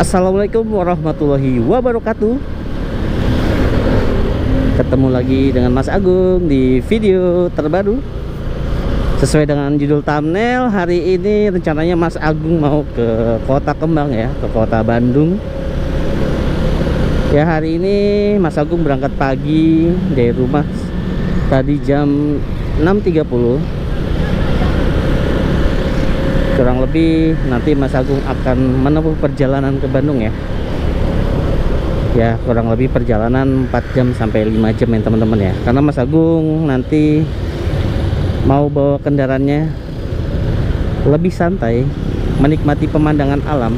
Assalamualaikum warahmatullahi wabarakatuh. Ketemu lagi dengan Mas Agung di video terbaru. Sesuai dengan judul thumbnail, hari ini rencananya Mas Agung mau ke Kota Kembang ya, ke Kota Bandung. Ya, hari ini Mas Agung berangkat pagi dari rumah tadi jam 6.30. Kurang lebih nanti Mas Agung akan menempuh perjalanan ke Bandung ya. Ya, kurang lebih perjalanan 4 jam sampai 5 jam ya teman-teman ya. Karena Mas Agung nanti mau bawa kendaraannya lebih santai, menikmati pemandangan alam.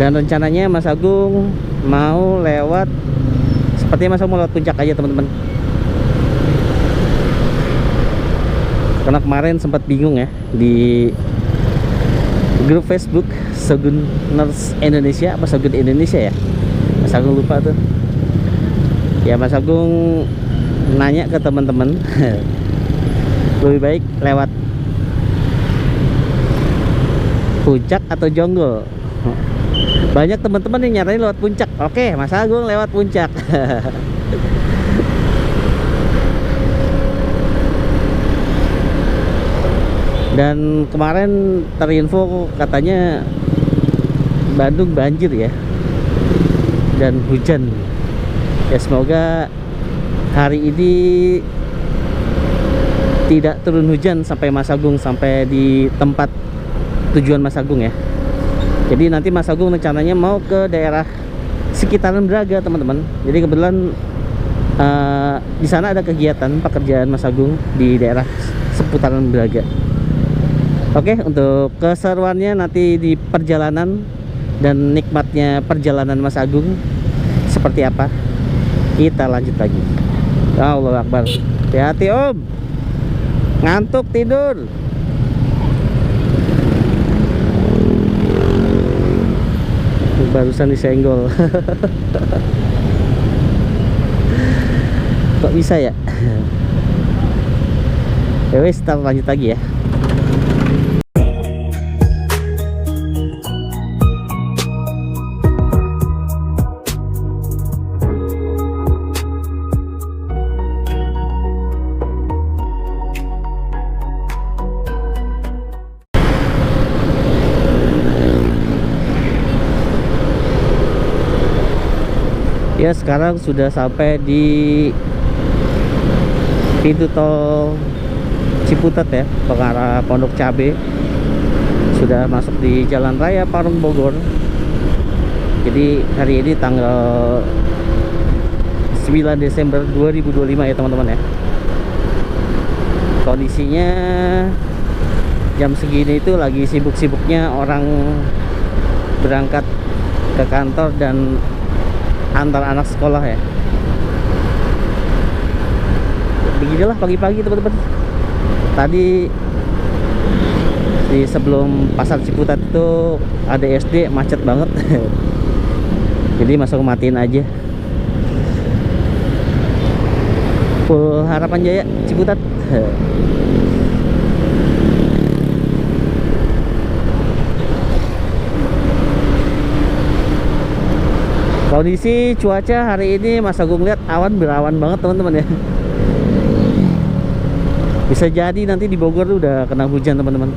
Dan rencananya Mas Agung mau lewat, sepertinya Mas Agung mau lewat puncak aja teman-teman. Karena kemarin sempat bingung ya di grup Facebook Soguners Indonesia apa Sogun Indonesia ya, Mas Agung lupa tuh ya. Mas Agung nanya ke teman-teman lebih baik lewat puncak atau jonggol. Banyak teman-teman yang nyaranin lewat puncak. Oke, Mas Agung lewat puncak. Dan kemarin terinfo katanya Bandung banjir ya, dan hujan ya. Semoga hari ini tidak turun hujan sampai Mas Agung sampai di tempat tujuan Mas Agung ya. Jadi nanti Mas Agung rencananya mau ke daerah sekitaran Braga teman-teman. Jadi kebetulan di sana ada kegiatan pekerjaan Mas Agung di daerah seputaran Braga. Oke, untuk keseruannya nanti di perjalanan dan nikmatnya perjalanan Mas Agung seperti apa, kita lanjut lagi. Allahu Akbar. Hati-hati Om, ngantuk tidur. Barusan disenggol. Kok bisa ya? Ya wes, kita lanjut lagi ya. Ya, sekarang sudah sampai di pintu tol Ciputat ya, pengarah Pondok Cabe. Sudah masuk di Jalan Raya Parung Bogor. Jadi hari ini tanggal 9 Desember 2025 ya teman-teman ya. Kondisinya jam segini itu lagi sibuk-sibuknya orang berangkat ke kantor dan antar anak sekolah ya. Beginilah pagi-pagi teman-teman. Tadi di sebelum pasar Ciputat itu ada SD macet banget. Jadi masuk matiin aja. Full Harapan Jaya Ciputat. Kondisi cuaca hari ini Mas Agung lihat awan berawan banget teman-teman ya. Bisa jadi nanti di Bogor udah kena hujan teman-teman.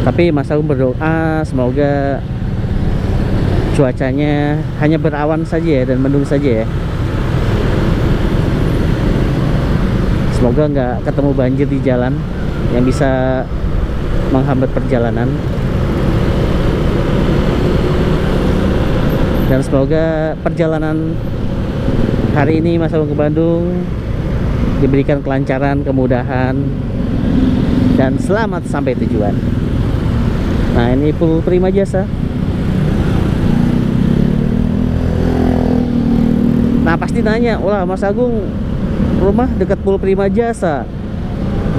Tapi Mas Agung berdoa semoga cuacanya hanya berawan saja ya, dan mendung saja ya. Semoga nggak ketemu banjir di jalan yang bisa menghambat perjalanan. Dan semoga perjalanan hari ini Mas Agung ke Bandung diberikan kelancaran, kemudahan, dan selamat sampai tujuan. Nah, ini full Prima Jasa. Nah, pasti nanya, wah Mas Agung rumah dekat full Prima Jasa,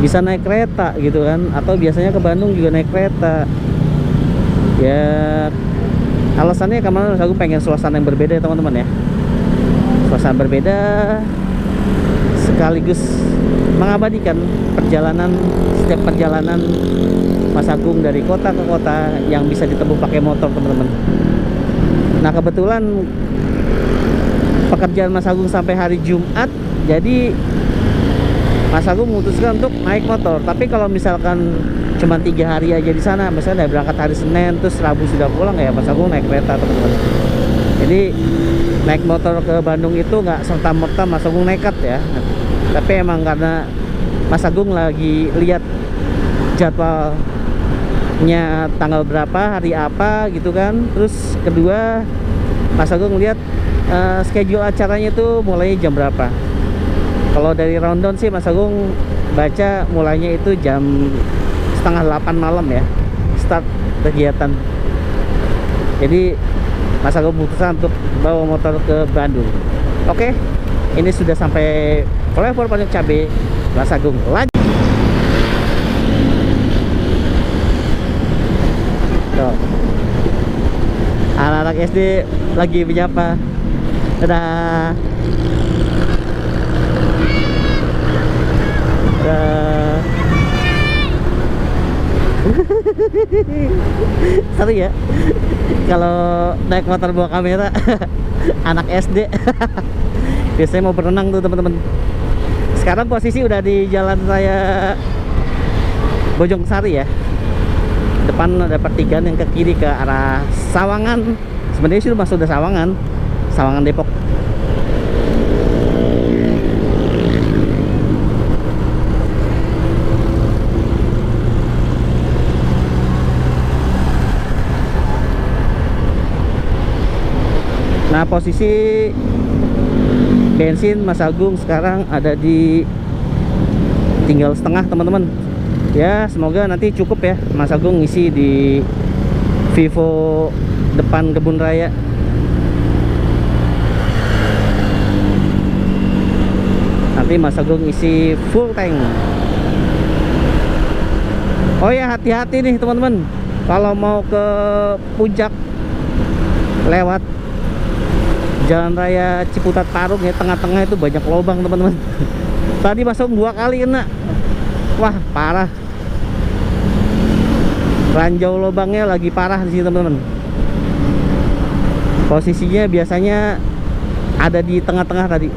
bisa naik kereta gitu kan, atau biasanya ke Bandung juga naik kereta ya. Alasannya karena aku pengen suasana yang berbeda ya teman-teman ya. Suasana berbeda sekaligus mengabadikan setiap perjalanan Mas Agung dari kota ke kota yang bisa ditempuh pakai motor, teman-teman. Nah, kebetulan pekerjaan Mas Agung sampai hari Jumat, jadi Mas Agung memutuskan untuk naik motor. Tapi kalau misalkan cuma 3 hari aja di sana, misalnya dari berangkat hari Senin terus Rabu sudah pulang, ya Mas Agung naik kereta, teman-teman. Jadi naik motor ke Bandung itu nggak serta-merta Mas Agung nekat ya, tapi emang karena Mas Agung lagi lihat jadwalnya tanggal berapa, hari apa gitu kan. Terus kedua, Mas Agung lihat schedule acaranya itu mulainya jam berapa. Kalau dari rundown sih Mas Agung baca mulainya itu jam setengah 8 malam ya, start kegiatan. Jadi Mas Agung memutuskan untuk bawa motor ke Bandung. Oke, ini sudah sampai Flyover Pondok Cabe. Mas Agung lanjut. Tuh, anak-anak SD lagi menyapa. Dadah. Seru ya kalau naik motor bawa kamera. Anak SD. Biasanya mau berenang tuh, teman-teman. Sekarang posisi udah di jalan raya Bojong Sari ya. Depan ada pertigaan yang ke kiri ke arah Sawangan. Sebenarnya sih masuk udah Sawangan Depok. Nah, posisi bensin Mas Agung sekarang ada di tinggal setengah, teman-teman. Ya, semoga nanti cukup ya Mas Agung ngisi di Vivo depan Kebun Raya. Nanti Mas Agung isi full tank. Oh ya, hati-hati nih teman-teman, kalau mau ke puncak lewat Jalan Raya Ciputat Parung ya, tengah-tengah itu banyak lubang, teman-teman. Tadi masuk 2 kali kena. Wah, parah. Ranjau lubangnya lagi parah di sini, teman-teman. Posisinya biasanya ada di tengah-tengah tadi.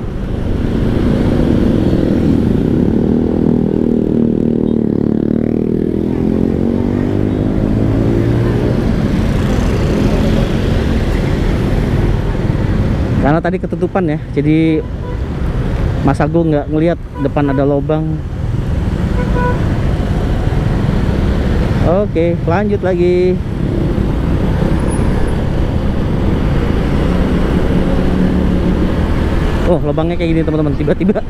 Karena tadi ketutupan ya, jadi Mas Agung nggak ngelihat depan ada lubang. Oke, lanjut lagi. Oh, lubangnya kayak gini teman-teman, tiba-tiba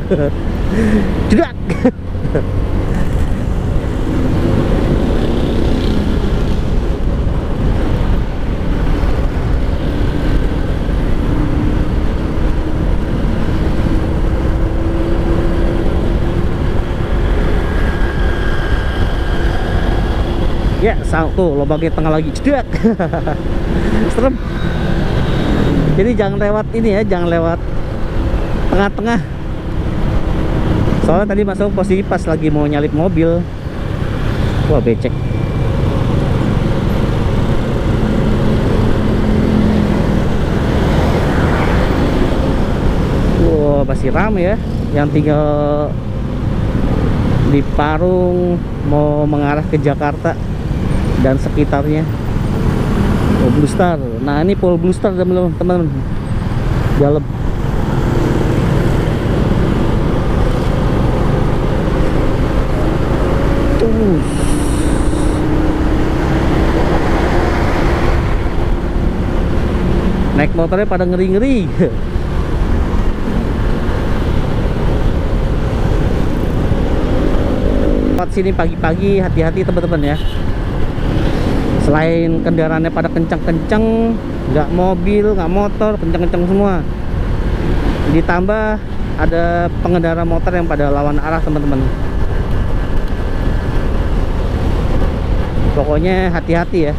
jedak. Ya, tuh lubangnya tengah lagi, jedak. Serem. Jadi jangan lewat ini ya, jangan lewat tengah-tengah. Soalnya tadi masuk posisi pas lagi mau nyalip mobil. Wah, becek. Wah, masih ramai ya yang tinggal di Parung mau mengarah ke Jakarta dan sekitarnya. Oh, Blue Star. Nah, ini Pol Blue Star teman-teman. Dalam. Naik motornya pada ngeri-ngeri. Lewat sini pagi-pagi, hati-hati teman-teman ya. Selain kendaraannya pada kencang-kencang, nggak mobil, nggak motor, kencang-kencang semua. Ditambah ada pengendara motor yang pada lawan arah, teman-teman. Pokoknya hati-hati ya.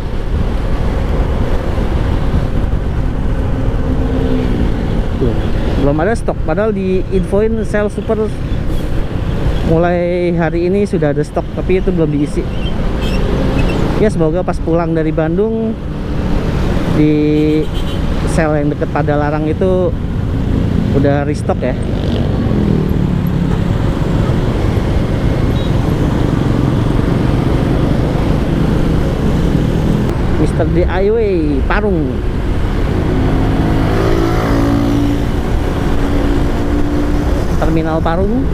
Tuh, belum ada stok, padahal di infoin sel super mulai hari ini sudah ada stok, tapi itu belum diisi. Ya semoga pas pulang dari Bandung di sel yang deket Padalarang itu udah restock ya. Mr. DIY Parung. Terminal Parung.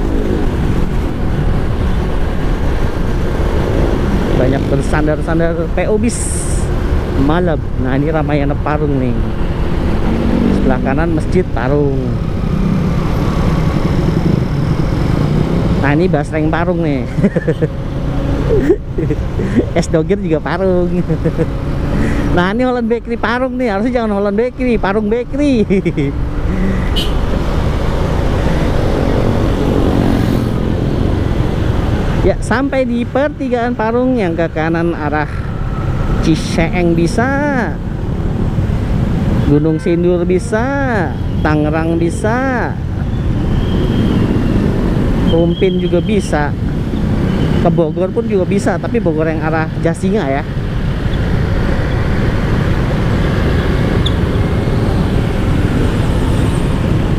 Banyak bersandar-sandar PO bis Malab. Nah ini Ramayana Parung nih. Sebelah kanan Masjid Parung. Nah ini Basreng Parung nih. Es Doger juga Parung. Nah ini Holland Bakery Parung nih. Harusnya jangan Holland Bakery, Parung Bakery. Ya sampai di pertigaan Parung. Yang ke kanan arah Ciseeng bisa, Gunung Sindur bisa, Tangerang bisa, Rumpin juga bisa, ke Bogor pun juga bisa, tapi Bogor yang arah Jasinga ya.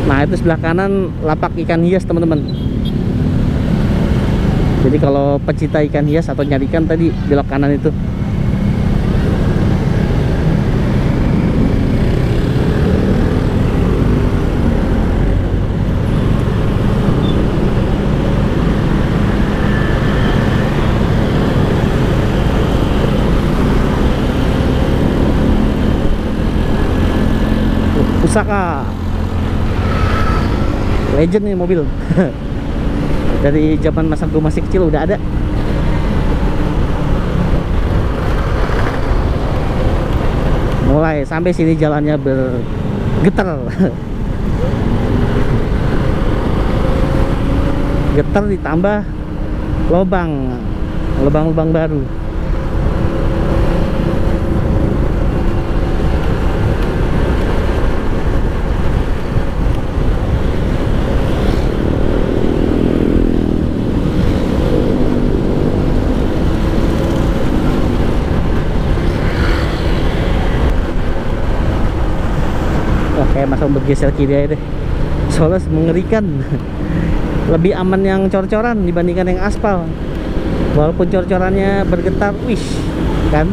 Nah itu sebelah kanan lapak ikan hias teman-teman. Jadi kalau pecinta ikan hias atau nyari ikan tadi belok kanan itu. Pusaka legend nih mobil. Dari zaman masa gue masih kecil udah ada. Mulai sampai sini jalannya bergetar. Getar ditambah lubang-lubang baru. Kayak masa bergeser kiri aja deh, soalnya mengerikan. Lebih aman yang cor-coran dibandingkan yang aspal. Walaupun cor-corannya bergetar, wish kan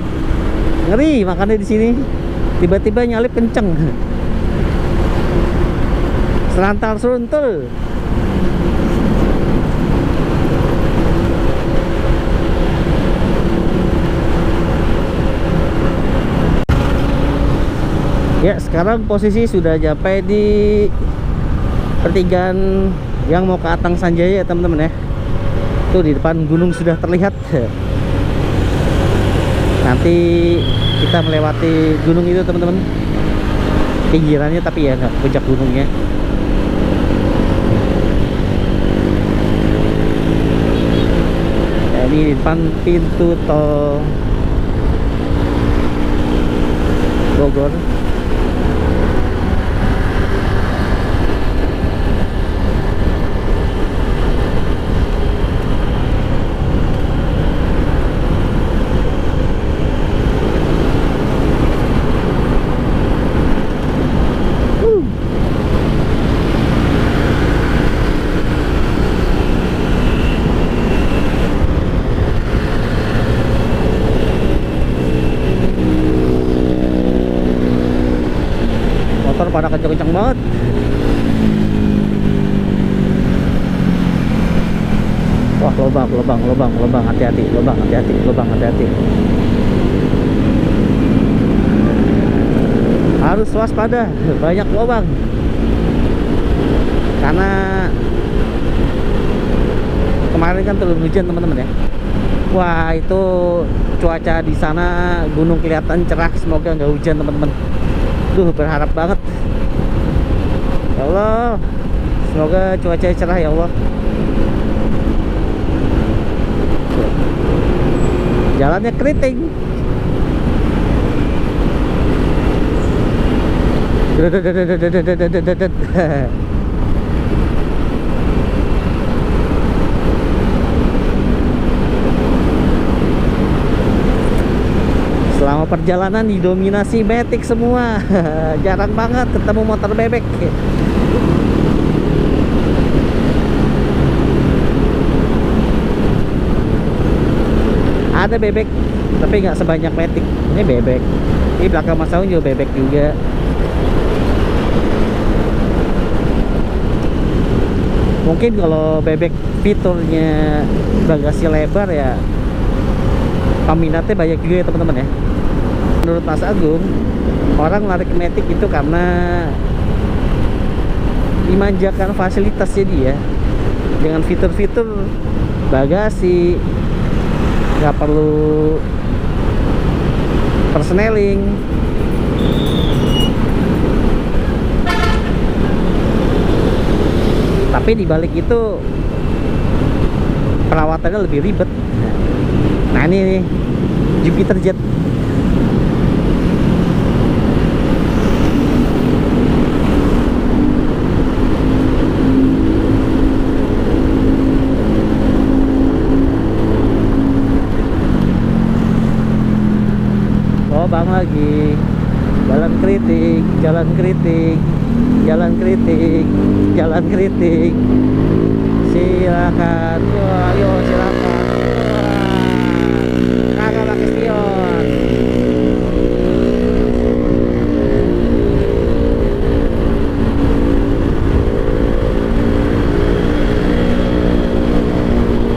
ngeri. Makanya di sini tiba-tiba nyalip kenceng, serantal seruntul. Ya sekarang posisi sudah sampai di pertigaan yang mau ke Atang Sanjaya ya teman-teman ya. Tuh di depan gunung sudah terlihat. Nanti kita melewati gunung itu teman-teman, pinggirannya tapi ya nggak puncak gunungnya. Ya, ini di depan pintu tol Bogor. Pada kenceng-kenceng banget. Wah lubang, hati-hati, lubang, hati-hati. Harus waspada, banyak lubang. Karena kemarin kan turun hujan teman-teman ya. Wah itu cuaca di sana gunung kelihatan cerah, semoga nggak hujan teman-teman. Duh berharap banget. Ya Allah, semoga cuaca cerah ya Allah. Jalannya keriting. perjalanan didominasi matic semua. Jarang banget ketemu motor bebek. Ada bebek tapi nggak sebanyak matic. Ini bebek. Ini belakang Mas Agung juga bebek juga. Mungkin kalau bebek fiturnya bagasi lebar ya peminatnya banyak juga ya teman-teman ya. Menurut Mas Agung, orang lari ke matic itu karena dimanjakan fasilitasnya dia dengan fitur-fitur bagasi, nggak perlu persneling. Tapi dibalik itu perawatannya lebih ribet. Nah ini nih Jupiter Jet. Lobang lagi. Jalan kritik, jalan kritik, jalan kritik, jalan kritik. Silakan, ayo silakan. Kakak pakai spion.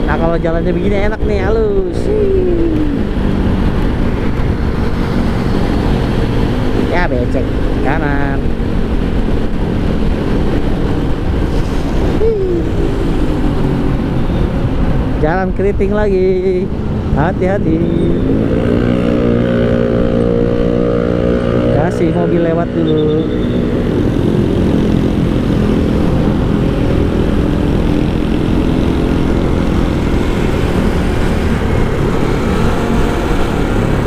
Nah kalau jalannya begini enak nih, halus. Ya becek kanan. Jalan keriting lagi, hati-hati. Kasih mobil lewat dulu.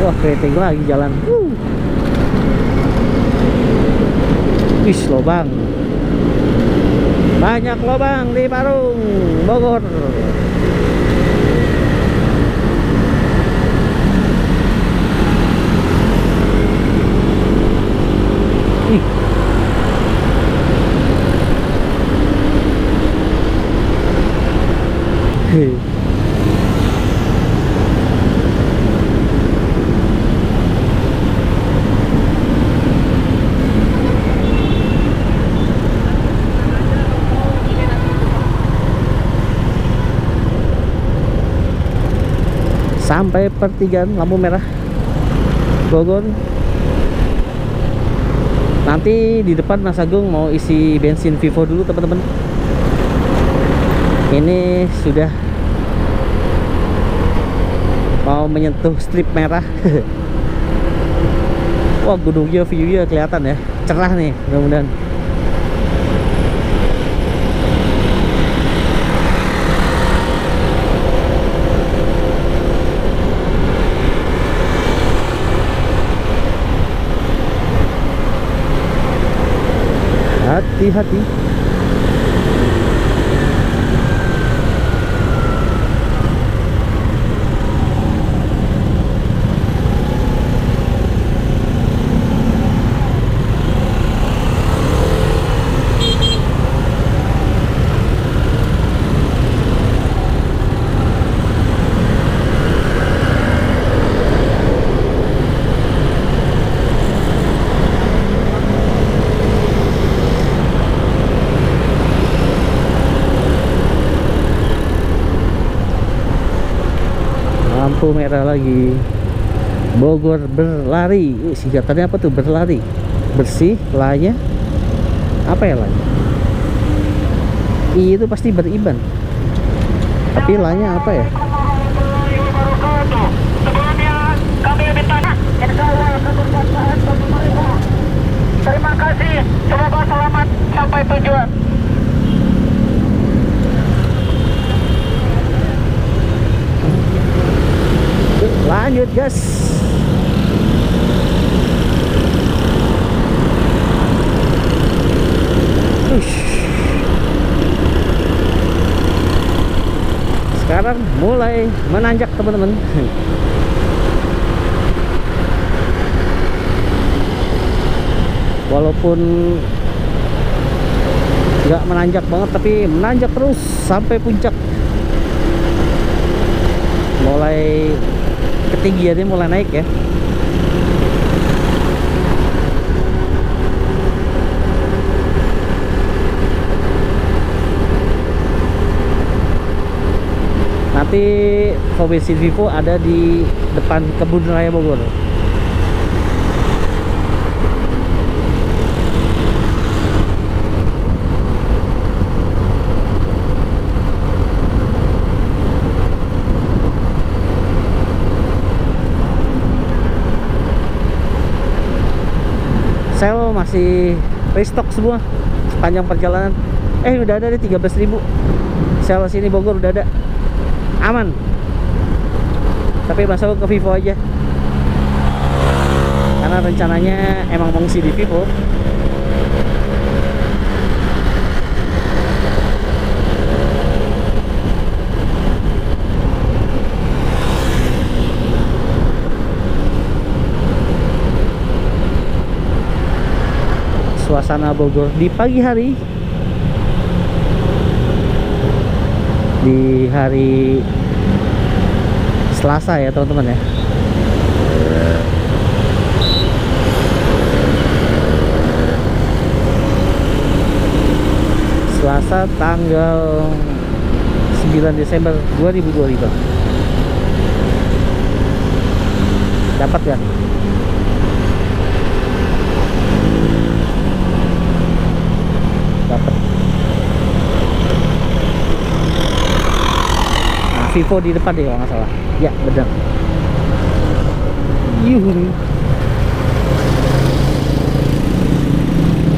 Wah keriting lagi jalan. Wih lobang. Banyak lobang di Parung, Bogor. Sampai pertigaan lampu merah Bogor. Nanti di depan Mas Agung mau isi bensin Vivo dulu teman-teman. Ini sudah mau menyentuh strip merah. Wah gunungnya view-nya kelihatan ya, cerah nih mudah-mudahan. Hati-hati. Lampu merah lagi. Bogor berlari. Singkatannya apa tuh berlari? Bersih, lanya. Apa ya lanya? I itu pasti beriban. Tapi lanya apa ya? Terima kasih. Semoga selamat sampai tujuan. Lanjut gas. Sekarang mulai menanjak teman-teman. walaupun nggak menanjak banget tapi menanjak terus sampai puncak. Mulai ketinggiannya mulai naik ya. Nanti Fobesit Vivo ada di depan Kebun Raya Bogor. Sel masih restock semua sepanjang perjalanan. Udah ada di 13.000. Sel sini Bogor udah ada. Aman. Tapi masuk ke Vivo aja. Karena rencananya emang mau ngisi di Vivo. Suasana Bogor di pagi hari, di hari Selasa ya teman-teman ya. Selasa tanggal 9 Desember 2022. Dapat kan? Dapat. Nah, Vivo di depan deh kalau nggak salah. Ya benar. Yuhu.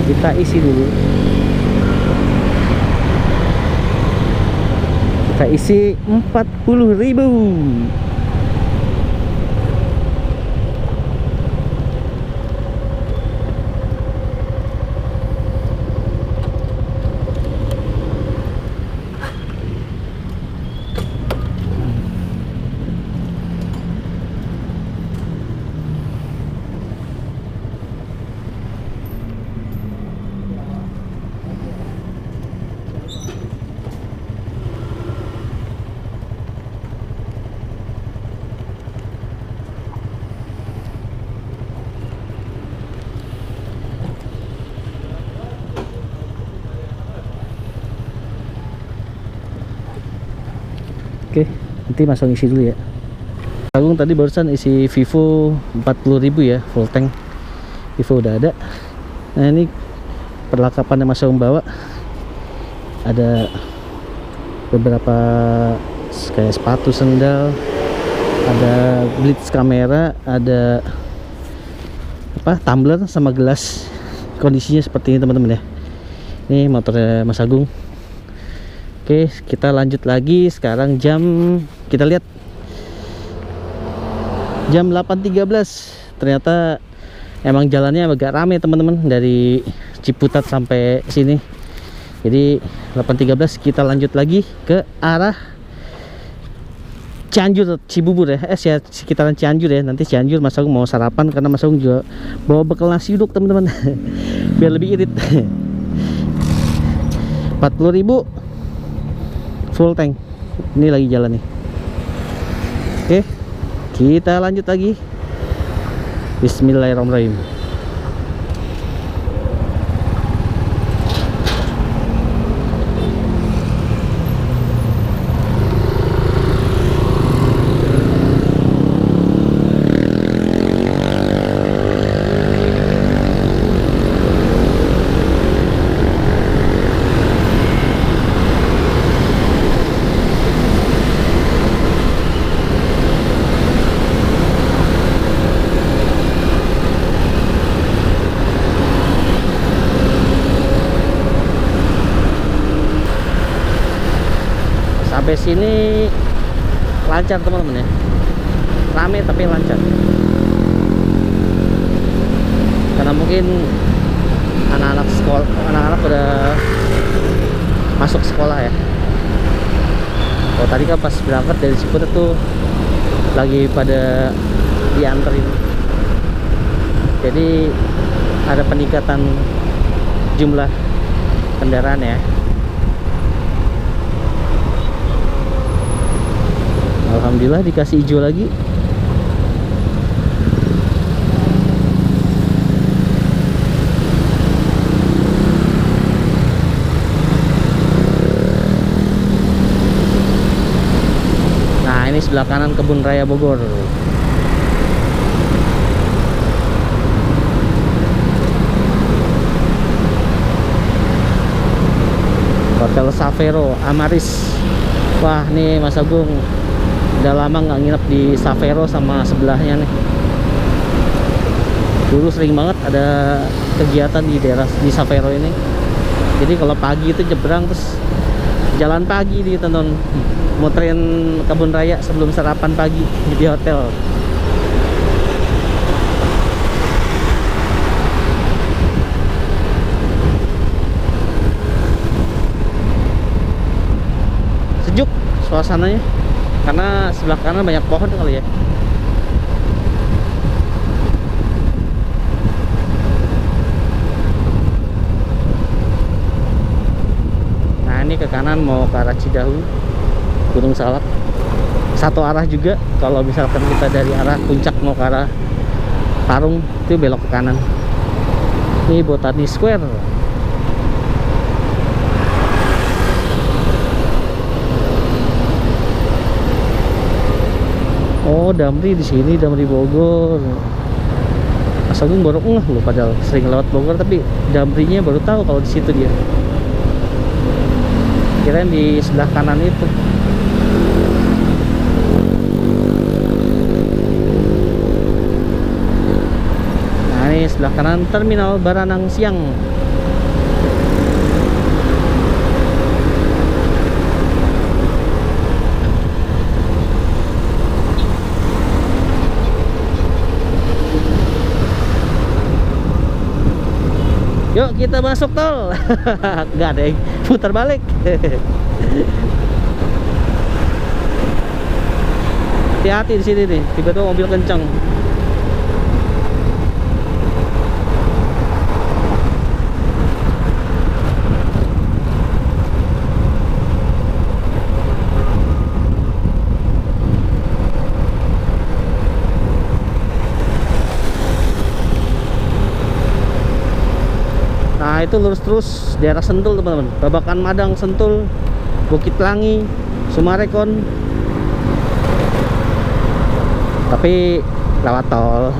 Kita isi dulu. Kita isi 40.000. Oke, nanti masuk isi dulu ya. Agung tadi barusan isi Vivo 40.000 ya, full tank. Vivo udah ada. Nah ini perlengkapan yang masuk membawa. Ada beberapa kayak sepatu, sendal, ada blitz kamera, ada apa, tumbler sama gelas. Kondisinya seperti ini teman-teman ya. Ini motornya Mas Agung. Oke, kita lanjut lagi. Sekarang kita lihat jam 8.13. Ternyata emang jalannya agak rame teman-teman dari Ciputat sampai sini. Jadi 8.13 kita lanjut lagi ke arah Cianjur, Cibubur ya. Sekitaran Cianjur ya. Nanti Cianjur Mas Agung mau sarapan karena Mas Agung juga bawa bekal nasi uduk teman-teman. Biar lebih irit. 40.000 full tank. Ini lagi jalan nih. Oke, kita lanjut lagi. Bismillahirrahmanirrahim. Sampai sini lancar teman-teman ya, rame tapi lancar karena mungkin anak-anak sekolah, anak-anak udah masuk sekolah ya. Kalau tadi kan pas berangkat dari Ciputat tuh lagi pada dianterin, jadi ada peningkatan jumlah kendaraan ya. Alhamdulillah dikasih hijau lagi. Nah, ini sebelah kanan Kebun Raya Bogor. Hotel Savero Amaris. Wah, nih Mas Agung udah lama nggak nginep di Savero sama sebelahnya nih. Dulu sering banget ada kegiatan di daerah di Savero ini. Jadi kalau pagi itu nyebrang terus jalan pagi di tonton, muterin Kebun Raya sebelum sarapan pagi di hotel. Sejuk suasananya karena sebelah kanan banyak pohon kali ya. Nah, ini ke kanan mau ke arah Cidahu, Gunung Salak. Satu arah juga. Kalau misalkan kita dari arah Puncak mau ke arah Parung, itu belok ke kanan. Ini Botani Square. Oh, Damri di sini, Damri Bogor. Mas Agung baru loh, padahal sering lewat Bogor, tapi Damrinya baru tahu kalau di situ dia. Kirain di sebelah kanan itu. Nah, ini sebelah kanan Terminal Baranang Siang. Yuk kita masuk tol. Enggak deh, putar balik. Hati-hati di sini nih, tiba-tiba mobil kencang. Nah, itu lurus terus daerah Sentul teman-teman. Babakan Madang, Sentul, Bukit Pelangi, Sumarekon. Tapi lewat tol.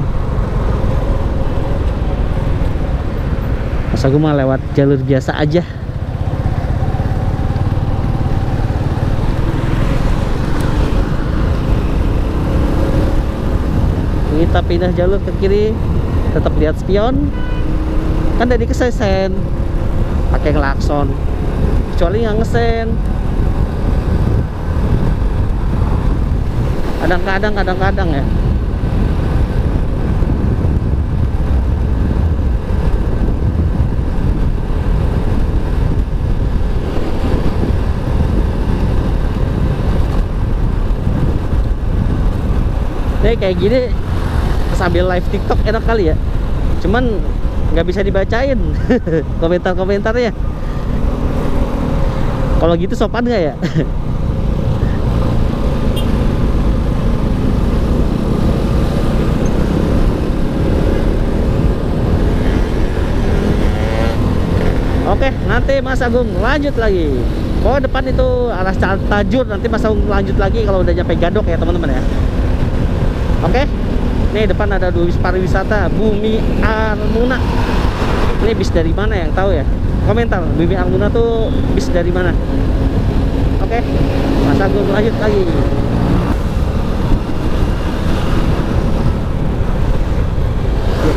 Masa gue mah lewat jalur biasa aja. Kita pindah jalur ke kiri, tetap lihat spion. Kan dari kesesen pakai ngelakson, kecuali nggak ngesen. Kadang-kadang ya. Nih kayak gini sambil live TikTok enak kali ya. Cuman nggak bisa dibacain komentar-komentarnya. Kalau gitu sopan nggak ya? Oke, nanti Mas Agung lanjut lagi. Oh, depan itu arah Tajur, nanti Mas Agung lanjut lagi kalau udah nyampe Gadok ya teman-teman ya. Oke. Nih depan ada dua bis pariwisata Bumi Armuna. Ini bis dari mana yang tahu ya? Komentar, Bumi Armuna tuh bis dari mana? Oke, Mas Agung lanjut lagi.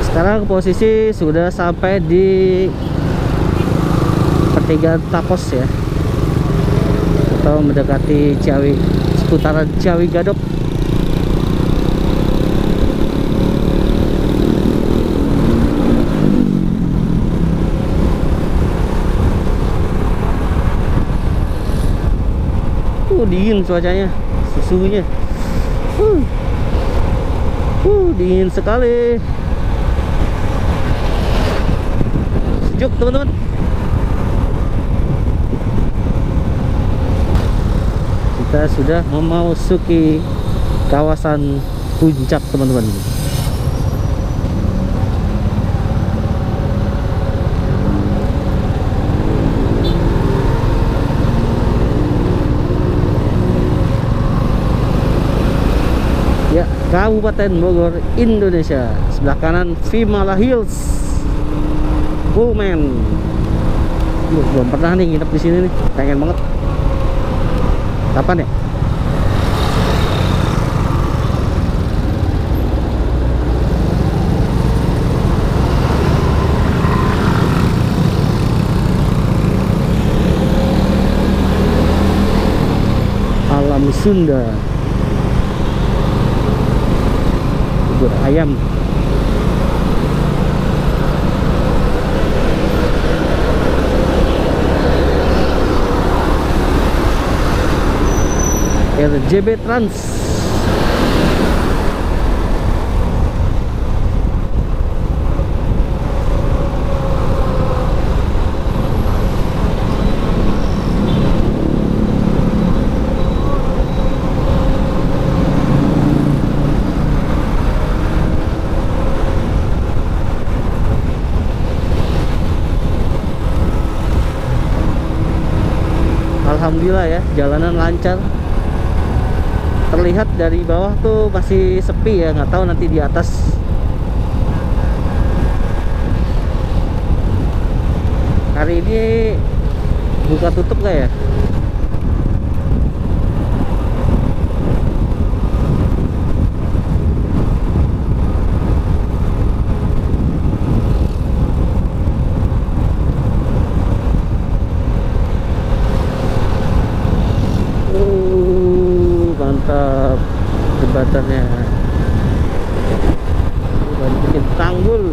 Sekarang posisi sudah sampai di pertigaan Tapos ya, atau mendekati Ciawi, seputaran Ciawi Gadok. Dingin cuacanya, suhunya dingin sekali. sejuk teman-teman. Kita sudah memasuki kawasan puncak teman-teman. Ya, Kabupaten Bogor, Indonesia. Sebelah kanan Vimala Hills, Pullman. Belum pernah nih nginep di sini nih, pengen banget. Kapan ya? Alam Sunda. Bubur ayam. RJB Trans. Alhamdulillah ya, jalanan lancar. Terlihat dari bawah tuh masih sepi ya, nggak tahu nanti di atas. Hari ini buka tutup nggak ya? Mantap jembatannya, udah bikin tanggul.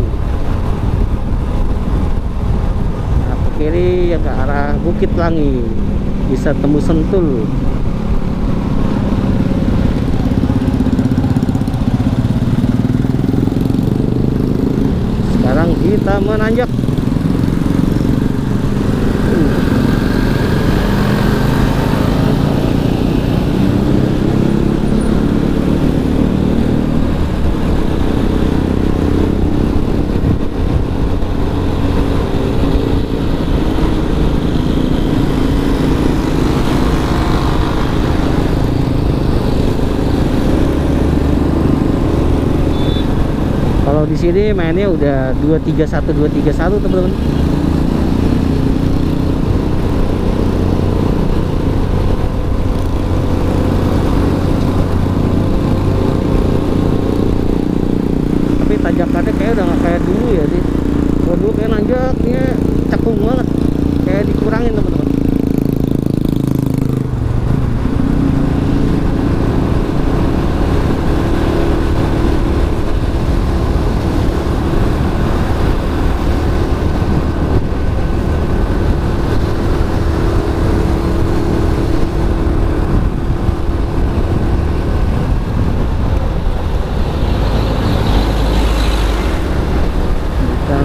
Nah, ke kiri yang ke arah Bukit Langi, bisa tembus Sentul. Sekarang kita menanjak. Kalau di sini mainnya udah 231 teman-teman. Tapi tanjakannya kayak udah nggak kayak dulu ya sih. Kalau dulu kayak nanjaknya cekung banget, kayak dikurangin teman-teman.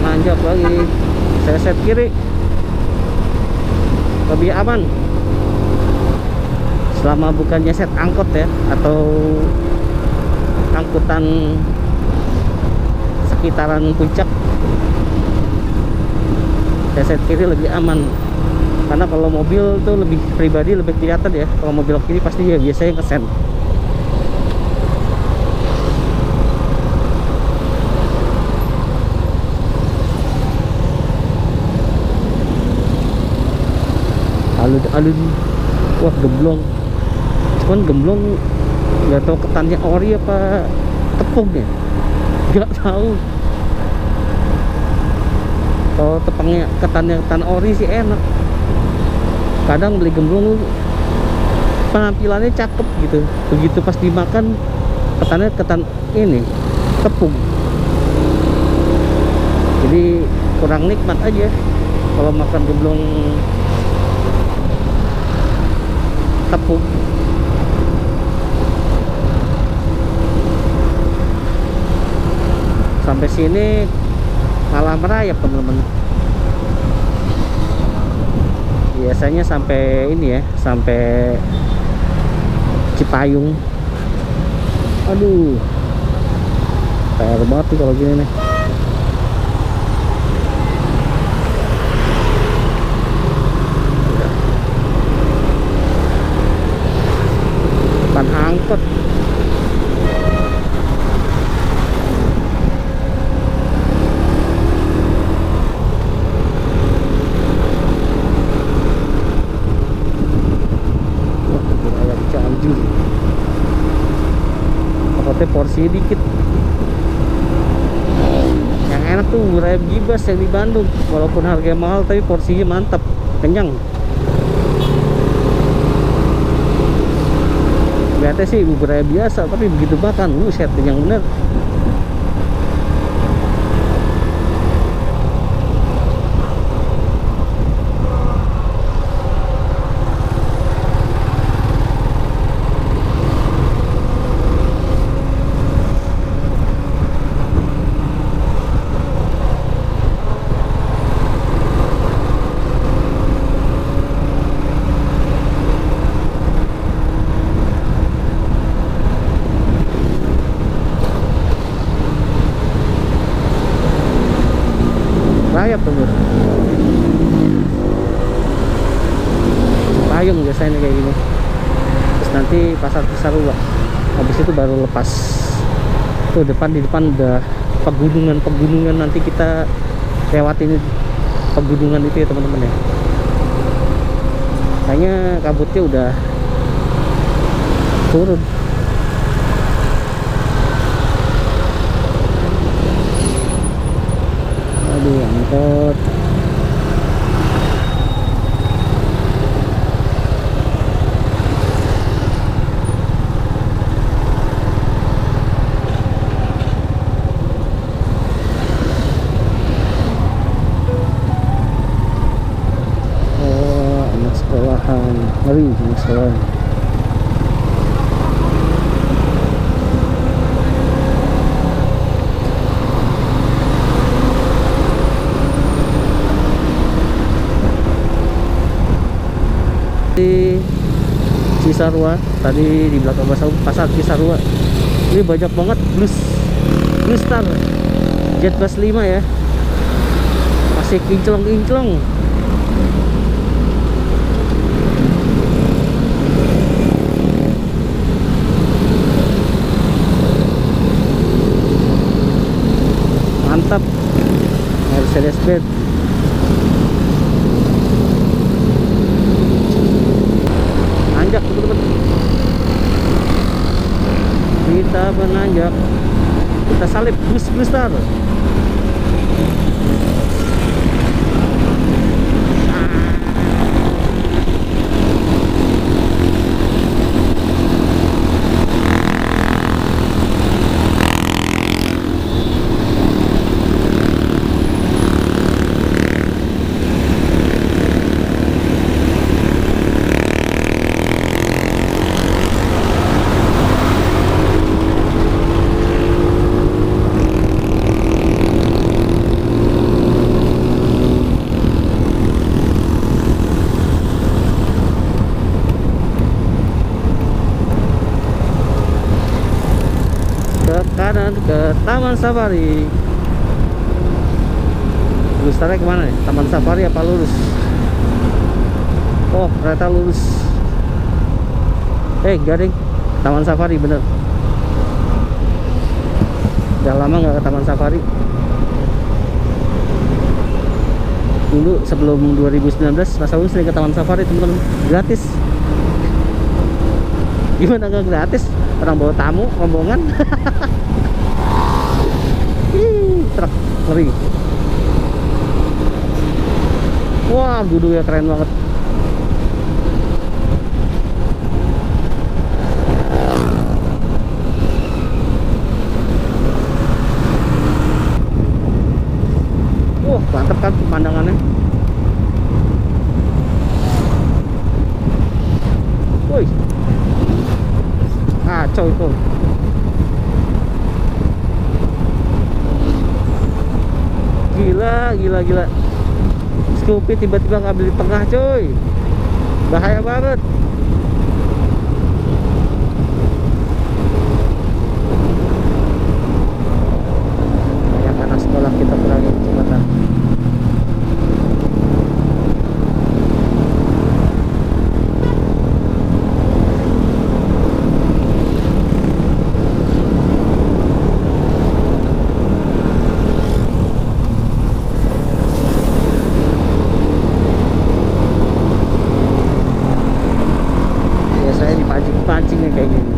Nanjak lagi, saya set kiri lebih aman selama bukannya set angkot ya, atau angkutan sekitaran puncak. Saya set kiri lebih aman, karena kalau mobil tuh lebih pribadi, lebih kelihatan ya. Kalau mobil kiri pasti ya biasanya ngesen. Alun-alun, wah gemblong. Cuman gemblong nggak tahu ketannya ori apa tepung ya, nggak tahu. Kalau tepungnya ketannya ketan ori sih enak. Kadang beli gemblong penampilannya cakep gitu, begitu pas dimakan ketannya ketan ini tepung, jadi kurang nikmat aja kalau makan gemblong tepung. Sampai sini malah merayap teman-teman. biasanya sampai ini ya, sampai Cipayung. Aduh, PR banget nih kalau gini nih. Depan angkot. Pokoknya porsi dikit. Yang enak tuh bubur ayam Gibas yang di Bandung, walaupun harganya mahal tapi porsinya mantap, kenyang. Lihatnya sih bubur ayam biasa, tapi begitu makan, buset, kenyang bener. Rayap tuh bro. Payung biasanya kayak gini. Terus nanti pasar Cisarua. Habis itu baru lepas. Tuh di depan udah pegunungan nanti kita lewatin pegunungan itu ya teman-teman ya. Kayaknya kabutnya udah turun. Aduh, angkot. Oh, anak sekolahan. Ngeri anak sekolahan. Di Cisarua, tadi di belakang pasar Cisarua ini banyak banget Blue Star Jet Bus 5 ya, masih kinclong-kinclong. Mantap, Mercedes-Benz. Teman-teman, kita menanjak, kita salip Blue Star. Kanan ke Taman Safari. Blue Star-nya kemana nih? Taman Safari apa lurus? Oh, ternyata lurus. Garing Taman Safari bener. Udah lama nggak ke Taman Safari. Dulu sebelum 2019 Mas Agung sering ke Taman Safari teman-teman, gratis. Gimana nggak gratis? Orang bawa tamu, rombongan. Truk ngeri. Wah, duduknya keren banget. Wah, mantap kan pemandangannya. Woi, kacau itu. Gila. Scoopy tiba-tiba ngambil di tengah coy, bahaya banget. Banyak anak sekolah kita kurangin kecepatan. Pancingnya kayak gini.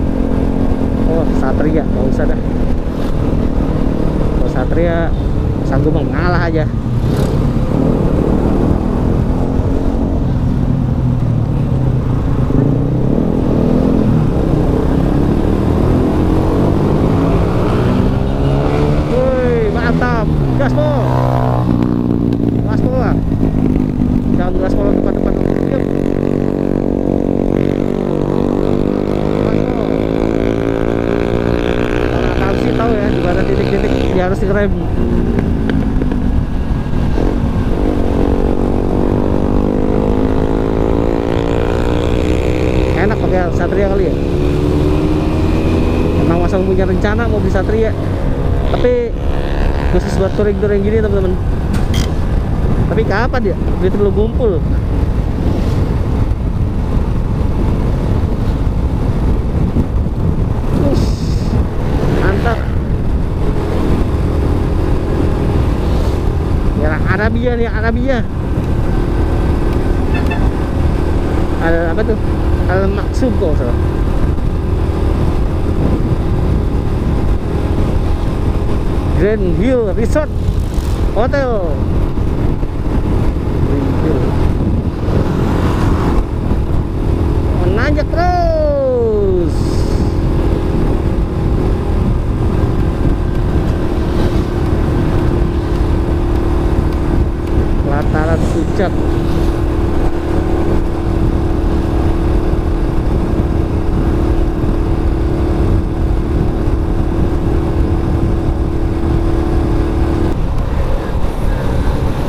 Oh Satria nggak usah dah. Kalau Satria sanggup mengalah aja. Woi mantap, gaspol, gaspol lah. Jangan gaspol depan-depan. Tahu ya di mana titik-titik dia harus direm. Enak pakai Satria kali ya. Emang Mas punya rencana mau beli Satria, tapi khusus buat touring-touring gini teman-teman. Tapi kapan ya duit belum ngumpul. Arabia nih, Arabia. Apa tuh? Al-Maksum kok salah. Grand Hill Resort Hotel. Menanjak terus. Pelataran puncak.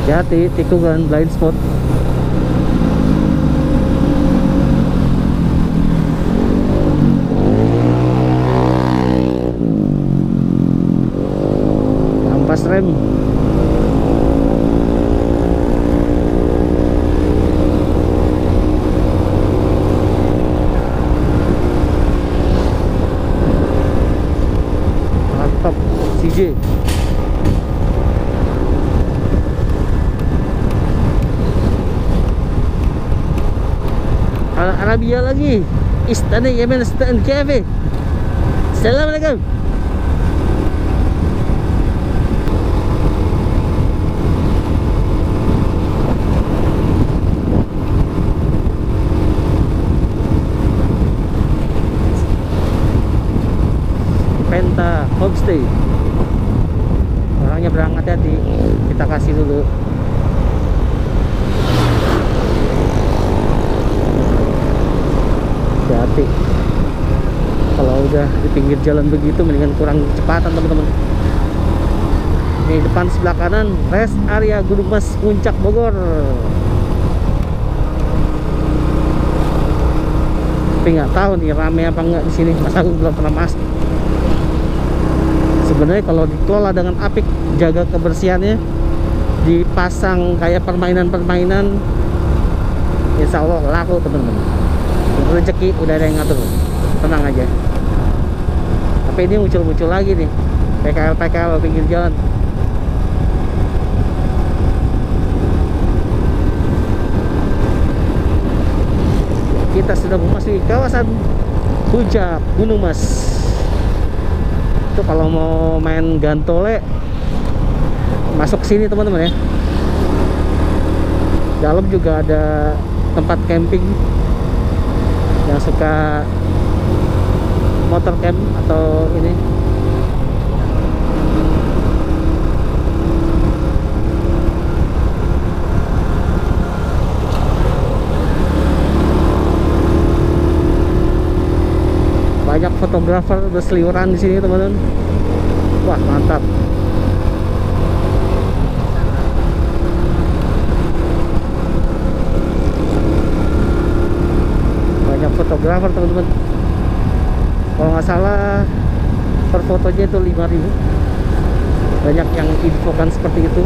Jati tikungan blind spot. Ampas rem. Mantap CJ. Arabia lagi. Istana Yemen Stand Cafe. Assalamualaikum. Penta Homestay. Orangnya berangkat hati. Kita kasih dulu. Hati. Kalau udah di pinggir jalan begitu mendingan kurang kecepatan teman-teman. Ini depan sebelah kanan rest area Gunung Mas Puncak Bogor. Tapi nggak tahu nih rame apa enggak di sini. Mas Agung belum pernah masuk. Sebenarnya kalau dikelola dengan apik, jaga kebersihannya, dipasang kayak permainan-permainan, insya Allah laku teman-teman. Rezeki udah ada yang ngatur, tenang aja. Tapi ini muncul-muncul lagi nih PKL pinggir jalan. Kita sudah memasuki kawasan puncak Gunung Mas. Itu kalau mau main gantole masuk sini teman-teman ya. Dalam juga ada tempat camping yang suka motor camp atau ini. Banyak fotografer berseliweran di sini teman-teman. Wah mantap. fotografer teman-teman. Kalau nggak salah per fotonya itu 5.000. Banyak yang infokan seperti itu.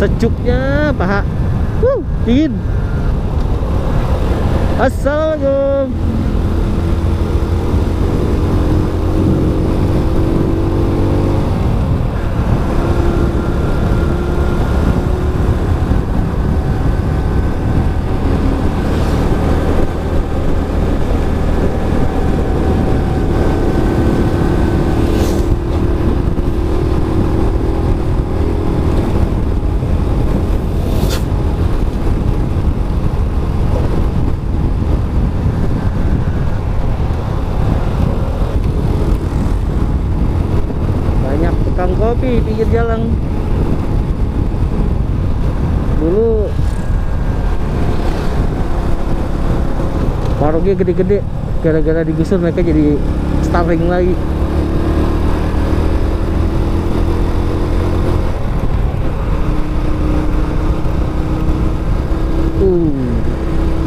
Sejuknya paha, dingin. Assalamualaikum. Tukang kopi pinggir jalan. Dulu warungnya gede-gede, gara-gara digusur mereka jadi Starling lagi.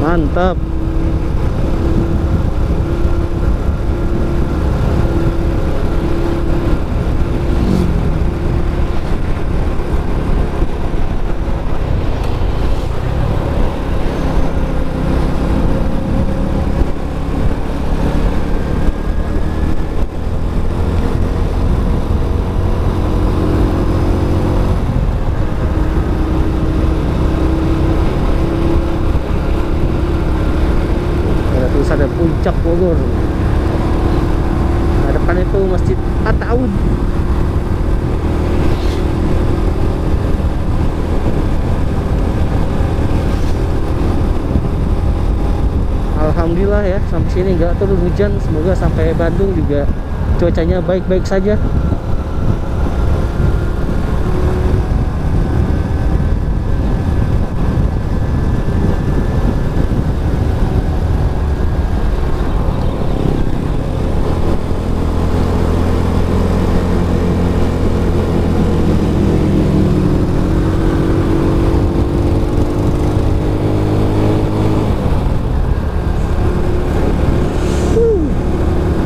Mantap. Ada Puncak Bogor. Nah, depan itu Masjid At-Ta'awun. Alhamdulillah ya, sampai sini nggak turun hujan. Semoga sampai Bandung juga cuacanya baik-baik saja.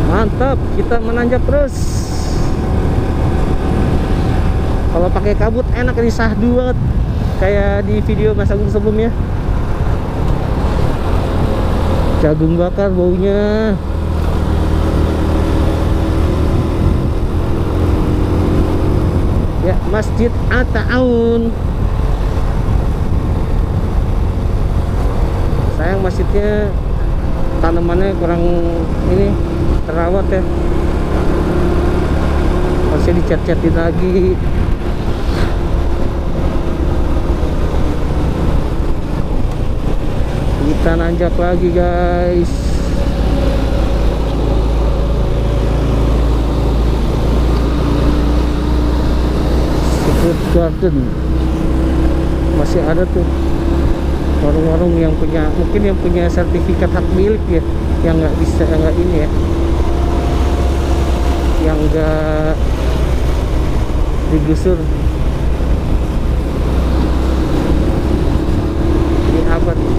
Mantap, kita menanjak terus. Kalau pakai kabut enak, ini sahdu banget kayak di video Mas Agung sebelumnya. Jagung bakar baunya. Ya, Masjid At-Ta'awun. Sayang masjidnya tanamannya kurang ini terawat ya, harusnya dicat-catin lagi. Kita nanjak lagi guys. Secret Garden masih ada tuh warung-warung yang punya, mungkin yang punya sertifikat hak milik ya, yang nggak bisa, nggak ini ya, yang enggak digusur. Ini apa nih?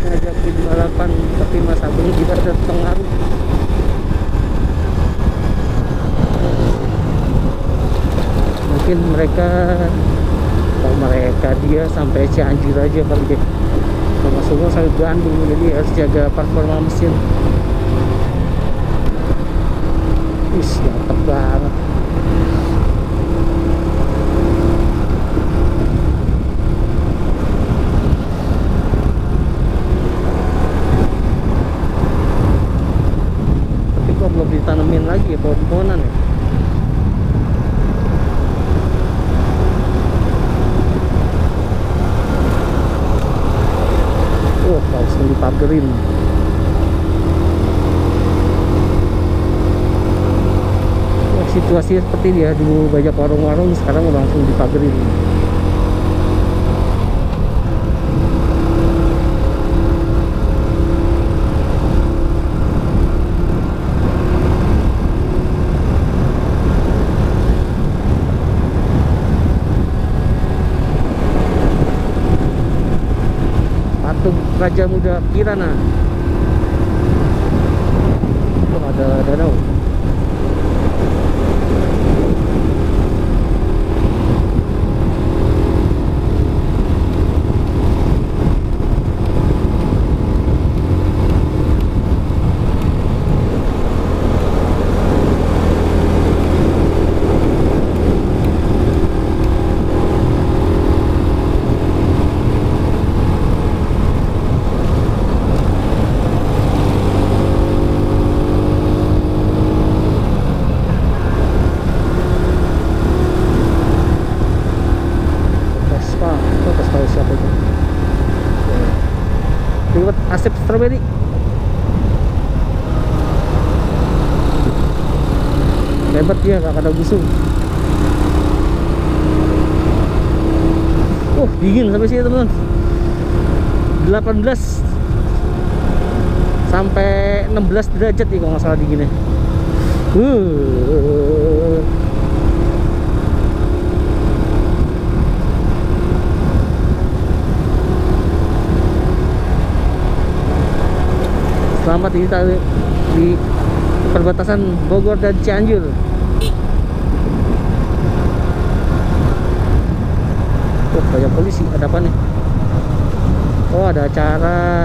Ngajakin balapan tapi Mas Agung juga ada pengaruh. Mungkin dia sampai Cianjur aja kali deh, masuknya sampai Bandung, jadi harus jaga performa mesin. Ih, mantap banget. dipagerin. Ya, situasi seperti dia, dulu banyak warung-warung, sekarang udah langsung dipagerin. Raja Muda Kirana. Oh, ada danau. Asap strawberry. Hebat dia, gak ada busung. Dingin sampai sini teman-teman. 18 sampai 16 derajat nih kalau nggak salah dinginnya. Selamat di perbatasan Bogor dan Cianjur. Banyak polisi, ada apa nih? Oh, ada acara.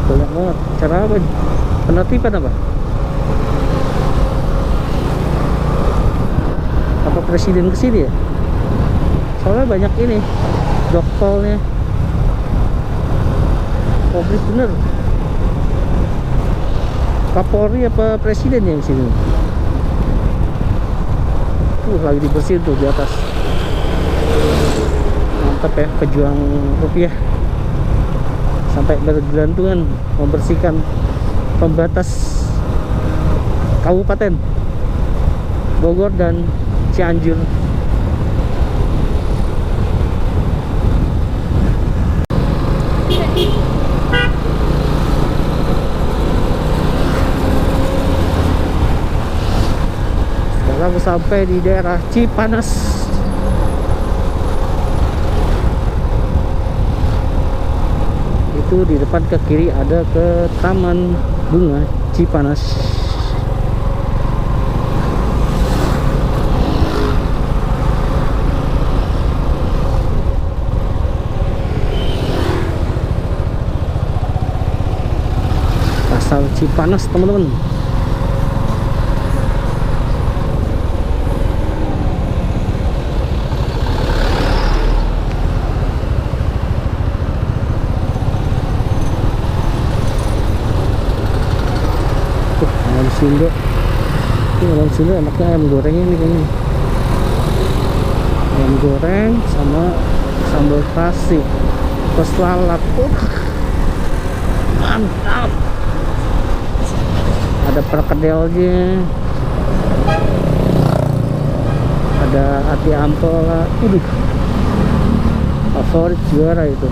Banyak banget. Acara apa nih? Penertiban apa? Apa presiden kesini ya? Soalnya banyak ini dokternya. Publik bener. Kapolri apa presiden yang sini? Lagi dibersihin tuh di atas. Mantap ya, pejuang rupiah sampai bergelantungan membersihkan pembatas Kabupaten Bogor dan Cianjur. Aku sampai di daerah Cipanas. Itu di depan ke kiri ada ke Taman Bunga Cipanas. Pasar Cipanas teman-teman. Sunda. Ini orang Sunda enaknya ayam gorengnya nih kayaknya. Ayam goreng sama sambal terasi plus lalap. Mantap. Ada perkedelnya. Ada ati ampola. Favorit juara itu.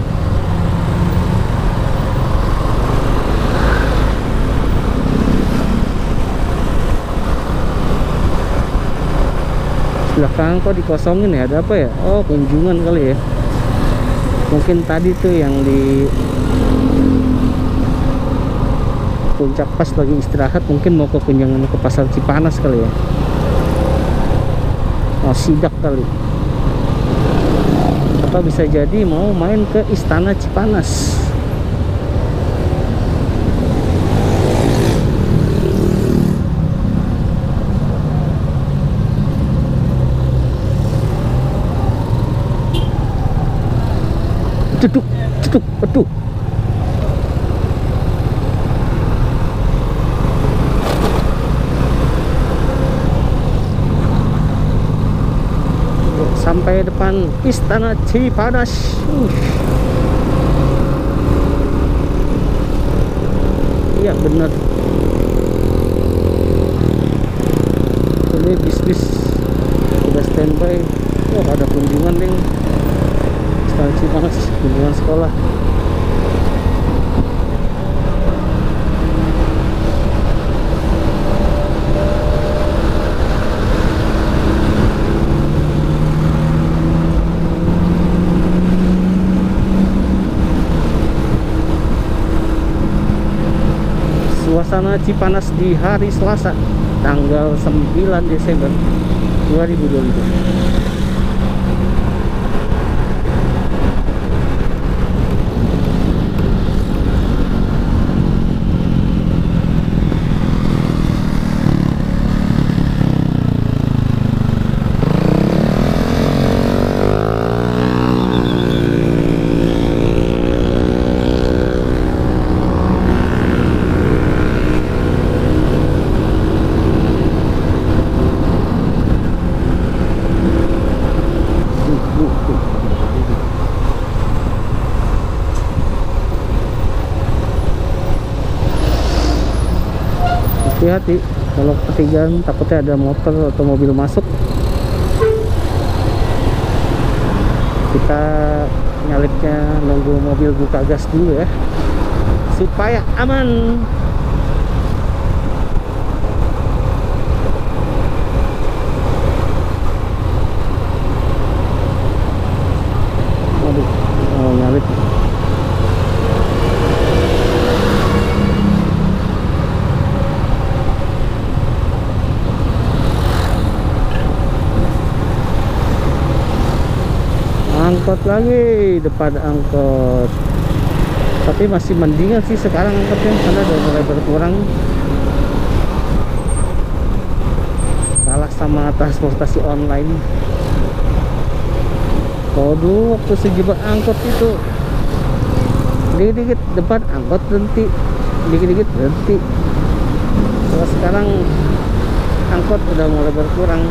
Belakang kok dikosongin ya, ada apa ya? Oh, kunjungan kali ya. Mungkin tadi tuh yang di puncak pas lagi istirahat, mungkin mau ke kunjungan ke pasar Cipanas kali ya. Oh, sidak kali. Apa bisa jadi mau main ke Istana Cipanas. Ceduk, aduh. sampai depan Istana Cipanas. Iya bener, ini bis-bis udah standby. Oh, ada kunjungan nih, Istana Cipanas, kunjungan sekolah. Suasana Cipanas di hari Selasa tanggal 9 Desember 2022. Hati-hati kalau ketinggian, takutnya ada motor atau mobil masuk. Kita nyalipnya nunggu mobil buka gas dulu ya, supaya aman. Waduh, nyalip. Angkot lagi, depan angkot. Tapi masih mendingan sih sekarang angkotnya, karena udah mulai berkurang. Kalah sama transportasi online. Kalau dulu waktu sejebak angkot itu, dikit-dikit depan angkot berhenti, dikit-dikit berhenti. Kalau sekarang angkot udah mulai berkurang.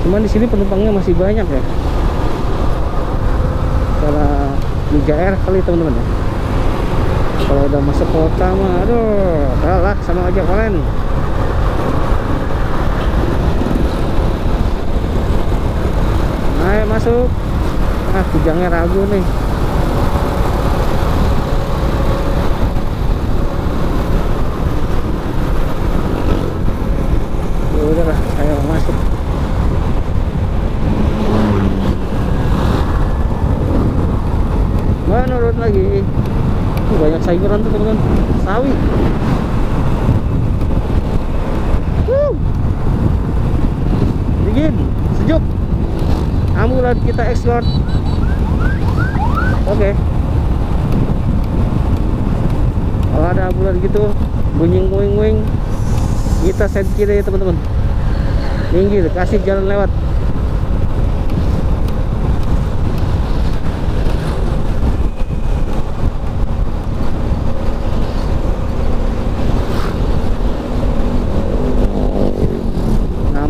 Cuman di sini penumpangnya masih banyak ya, karena di daerah kali teman-teman ya. Kalau udah masuk kota mah, aduh, kalah sama ojek online. Ayo masuk. Bujangnya ragu nih. Ya udahlah, ayo masuk. Nurut lagi. Banyak sayuran tuh teman-teman, sawi. Dingin, sejuk. Ambulan kita explore. Oke. Kalau ada ambulan gitu bunyi nguing-nguing, kita set kiri ya teman-teman. Minggir, kasih jalan lewat.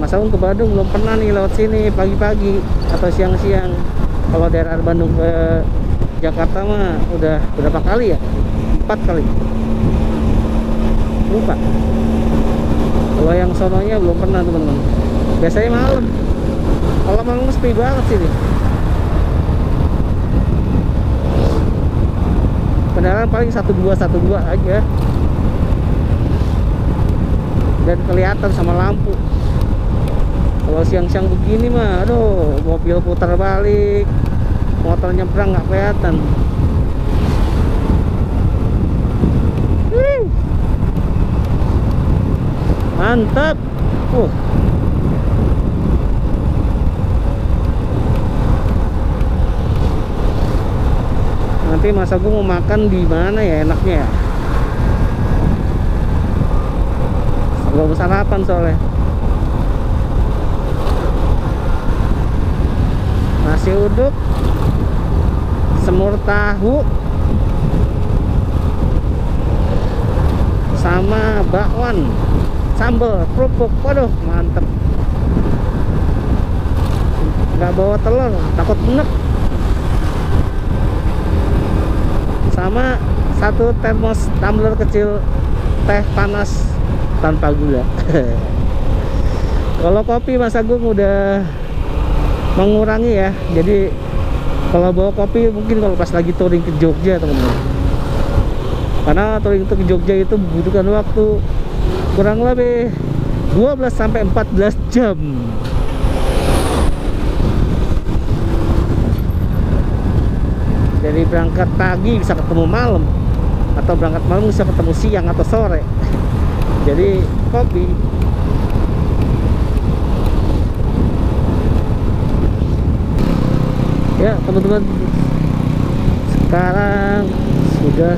Tahun ke Bandung belum pernah nih lewat sini pagi-pagi atau siang-siang. Kalau daerah Bandung ke Jakarta mah udah berapa kali ya? 4 kali. Lupa. Kalau yang sononya belum pernah teman-teman. Biasanya malam. Kalau malam sepi banget sini. Kendaraan paling 1212 aja. Dan kelihatan sama lampu. Kalau siang-siang begini mah, aduh, mobil putar balik, motor nyebrang nggak kelihatan. Mantap. Nanti Mas Agung mau makan di mana ya enaknya ya? Belum sarapan soalnya. Nasi uduk, semur tahu, sama bakwan, sambal, kerupuk. Waduh, mantep. nggak bawa telur, takut enek. Sama satu termos tumbler kecil teh panas tanpa gula. Kalau kopi Mas Agung udah mengurangi ya. Jadi kalau bawa kopi mungkin kalau pas lagi touring ke Jogja teman-teman. Karena touring ke Jogja itu membutuhkan waktu kurang lebih 12 sampai 14 jam. Jadi berangkat pagi bisa ketemu malam, atau berangkat malam bisa ketemu siang atau sore. Jadi kopi. Ya teman-teman, sekarang sudah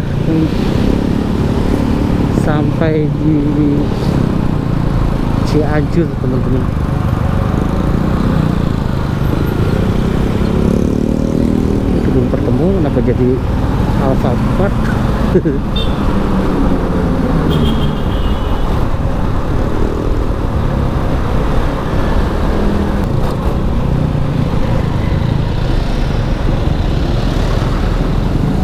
sampai di Cianjur teman-teman. Ini gedung pertemu kenapa jadi Alfamart?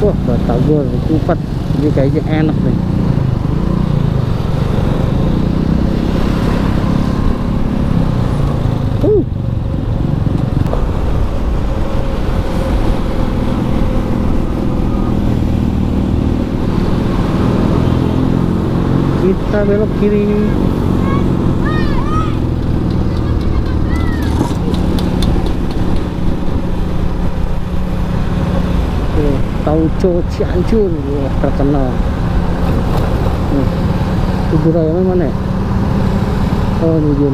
Wah, Batagor Kupat, ini kayaknya enak nih. Kita belok kiri. Tauco Cianjur, wah terkenal. Bubur ayamnya mana ya? Oh ini Jun.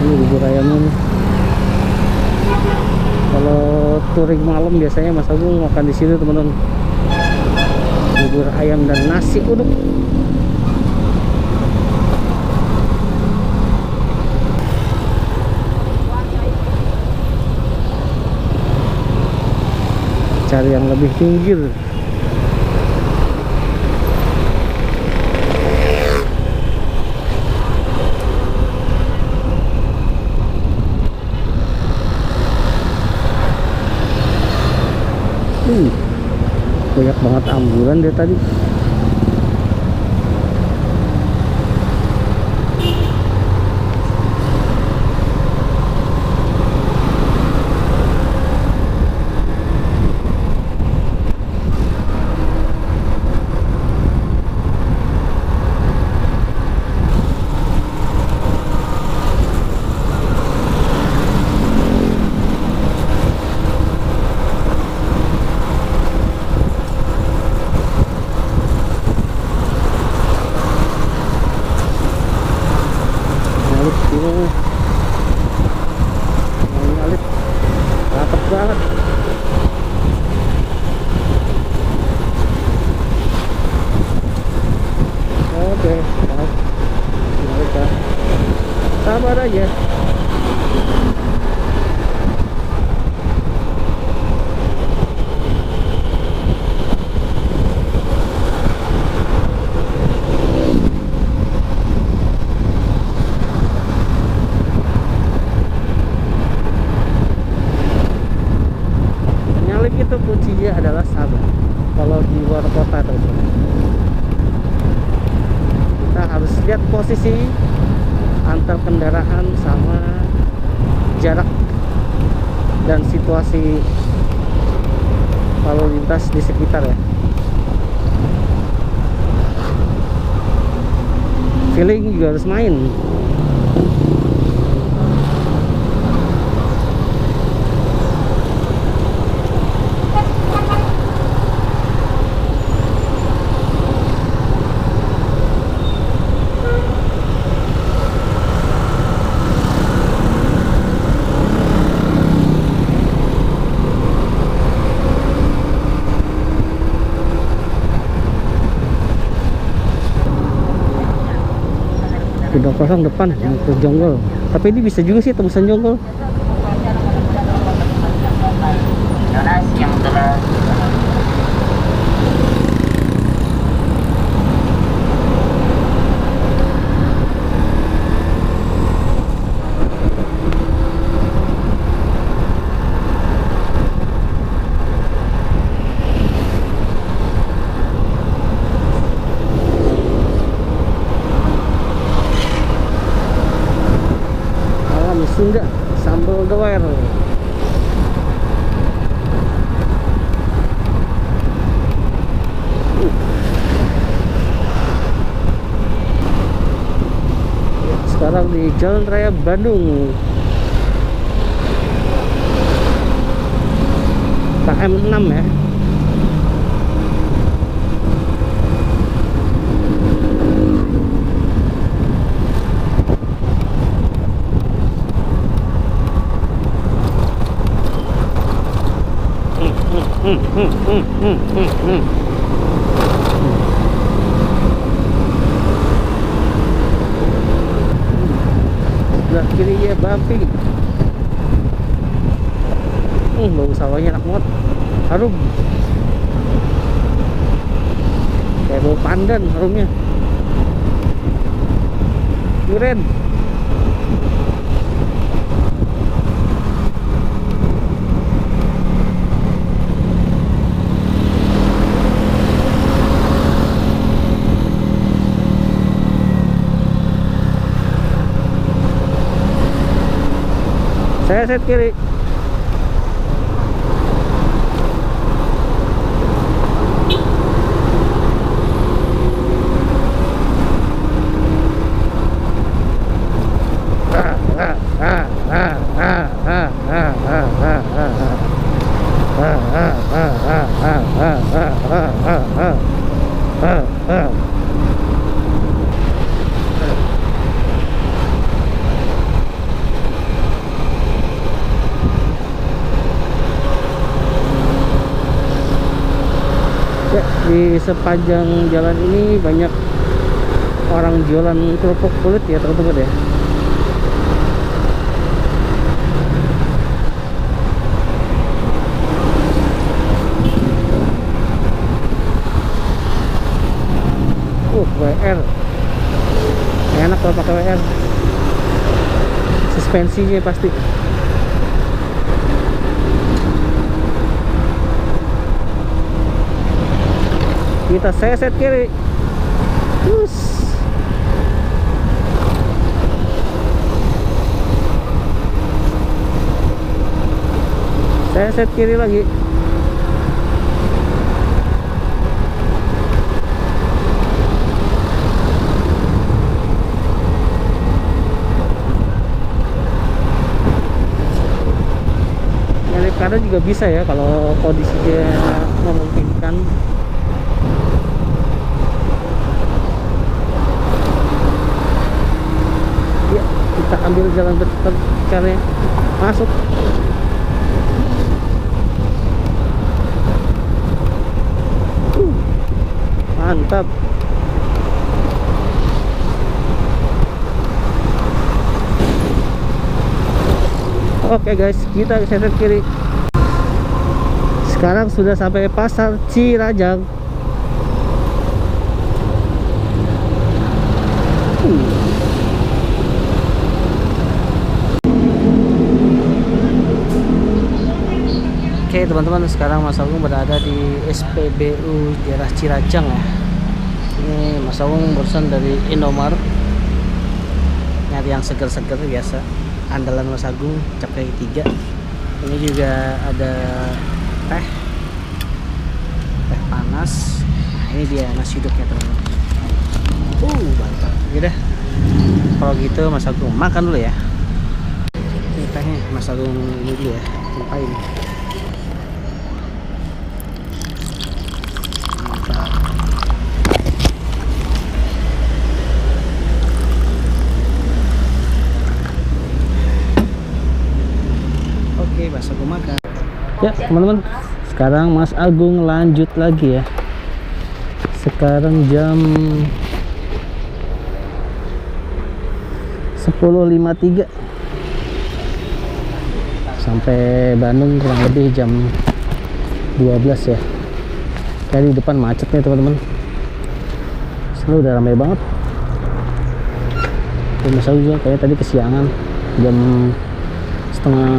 Ini bubur ayamnya nih. Kalau touring malam biasanya Mas Agung makan di sini teman-teman. Bubur ayam dan nasi uduk. Cari yang lebih pinggir. Banyak banget ambulan dia tadi. Ngalit, rapet banget. Oke, ngalit ya. Sabar aja. Itu kuncinya adalah sabar. Kalau di luar kota teman-teman, kita harus lihat posisi antar kendaraan sama jarak dan situasi lalu lintas di sekitar ya. Feeling juga harus main. Udah kosong depan ke Jonggol, tapi ini bisa juga sih tembusan Jonggol. Yang telah Sunda sambal doer. Sekarang di Jalan Raya Bandung, KM 6 ya. Sebelah kiri ya bumpy. Bau sawahnya enak banget, harum kayak bau pandan harumnya, duren. Saya set kiri. Ya, di sepanjang jalan ini banyak orang jualan kerupuk kulit ya teman-teman ya. WR enak kalau pakai WR, suspensinya pasti. Kita seset kiri. Terus seset kiri lagi. Nyelip kanan juga bisa ya kalau kondisinya memungkinkan. Kita ambil jalan caranya masuk. Mantap. Oke guys, kita seset kiri. Sekarang sudah sampai Pasar Cirajang. Oke teman-teman, sekarang Mas Agung berada di SPBU daerah Cirajang ya. Ini Mas Agung barusan dari Indomaret, nyari yang seger-seger biasa, andalan Mas Agung capai 3. Ini juga ada teh panas. Nah, ini dia nasi uduknya teman-teman. Mantap. Udah, kalau gitu Mas Agung makan dulu ya. Ini tehnya Mas Agung ini dulu ya, lupain. Mas Agung makan. Ya teman-teman, sekarang Mas Agung lanjut lagi ya. Sekarang jam 10.53, sampai Bandung kurang lebih jam 12 ya. Kayak di depan macet nih teman-teman, selalu udah ramai banget. Mas Agung juga kayaknya tadi kesiangan, jam setengah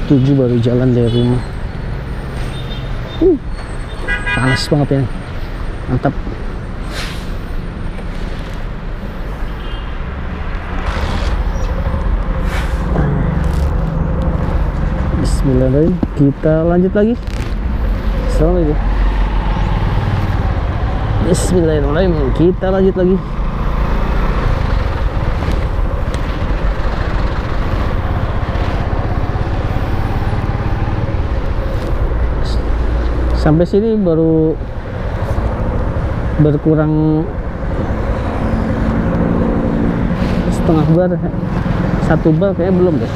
7 baru jalan dari rumah. Panas banget ya, mantap. Bismillahirrahmanirrahim. Kita lanjut lagi. Assalamualaikum. Bismillahirrahmanirrahim. Kita lanjut lagi. Sampai sini baru berkurang setengah bar, 1 bar kayaknya belum deh.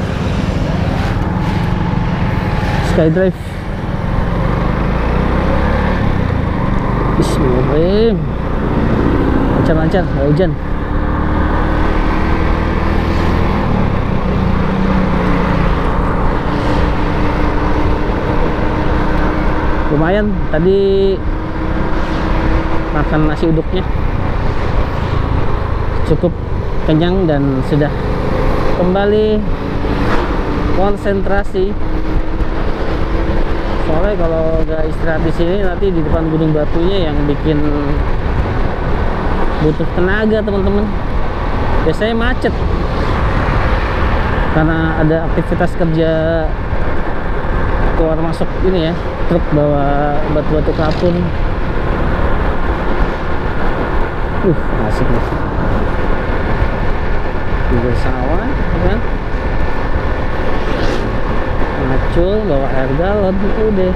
Skydrive. Bismillahirrahmanirrahim. Lancar-lancar, nggak hujan. Lumayan tadi makan nasi uduknya, cukup kenyang dan sudah kembali konsentrasi. Soalnya kalau nggak istirahat di sini nanti di depan gunung batunya yang bikin butuh tenaga teman-teman. Biasanya macet karena ada aktivitas kerja keluar masuk ini ya, truk bawa batu-batu kapur. Asik nih. Juga sawah kan, ngacul bawa air galon itu deh,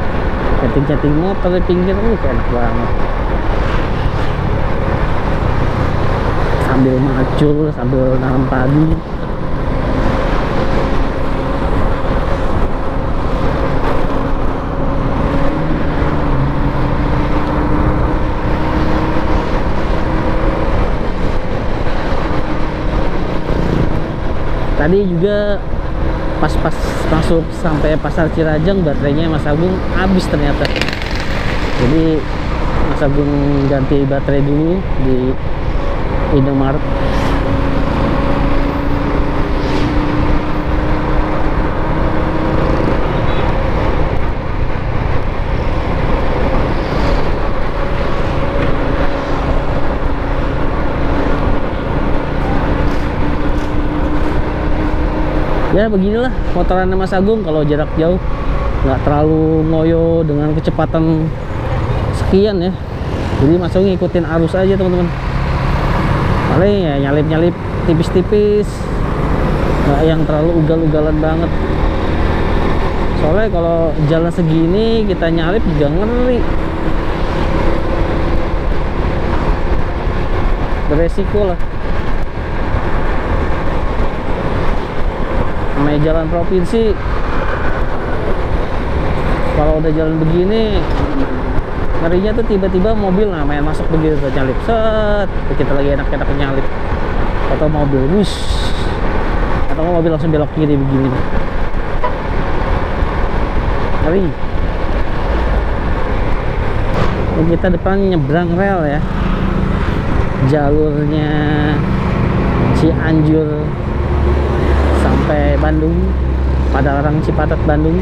chatting motor di pinggir. Enak banget sambil ngacul sambil nanam padi. Tadi juga pas masuk sampai pasar Cirajang baterainya Mas Agung habis ternyata. Jadi Mas Agung ganti baterai dulu di Indomaret. Ya beginilah motoran Mas Agung kalau jarak jauh, nggak terlalu ngoyo dengan kecepatan sekian ya. Jadi Mas Agung ngikutin arus aja teman-teman. Paling ya nyalip-nyalip tipis-tipis, nggak yang terlalu ugal-ugalan banget. Soalnya kalau jalan segini kita nyalip juga ngeri, beresiko lah. Namanya jalan provinsi, kalau udah jalan begini ngerinya tuh tiba-tiba mobil main masuk begitu nyalip, set kita lagi enak-enak nyalip, atau mobil bus, atau mobil langsung belok kiri begini, ngeri. Ini kita depan nyebrang rel ya, jalurnya Cianjur sampai Bandung, pada orang Cipatat Bandung.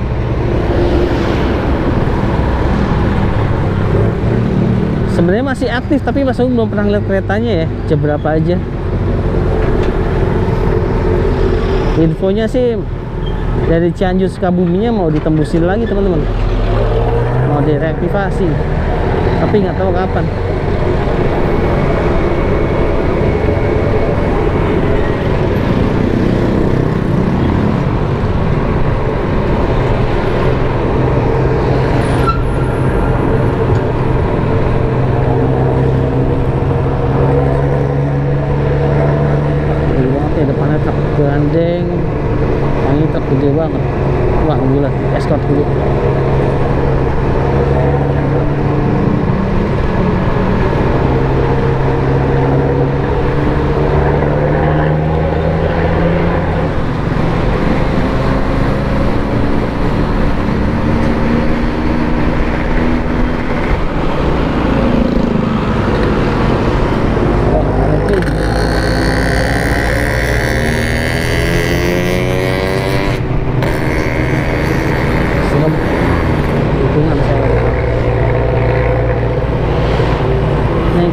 Sebenarnya masih aktif tapi Mas Agung belum pernah lihat keretanya ya, jam berapa aja. Infonya sih dari Cianjur Sukabumi mau ditembusin lagi teman-teman, mau direaktivasi, tapi nggak tahu kapan. Gandeng, ini truk gede banget. Wah gila, escort dulu.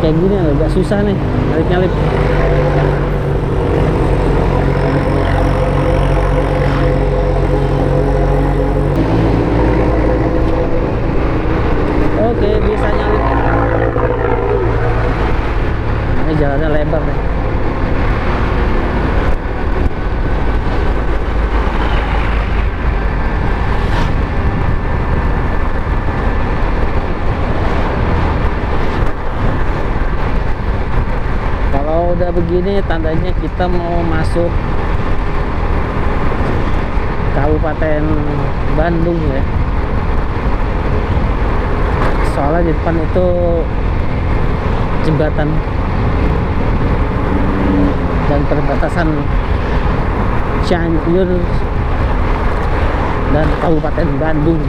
Kayak gini agak susah nih nyalip-nyalip. begini tandanya kita mau masuk Kabupaten Bandung ya. Soalnya di depan itu jembatan dan perbatasan Cianjur dan Kabupaten Bandung.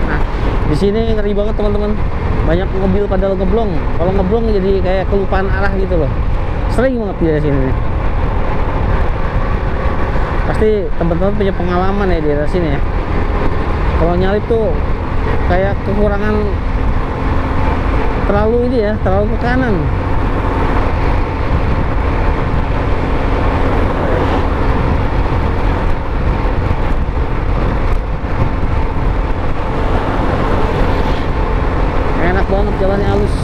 Nah, di sini ngeri banget teman-teman. Banyak mobil pada ngeblong. Kalau ngeblong jadi kayak kelupaan arah gitu loh. Sering banget di sini nih. Pasti teman-teman punya pengalaman ya di daerah sini ya. Kalau nyalip tuh kayak kekurangan terlalu ini ya, terlalu ke kanan. Enak banget jalannya, halus.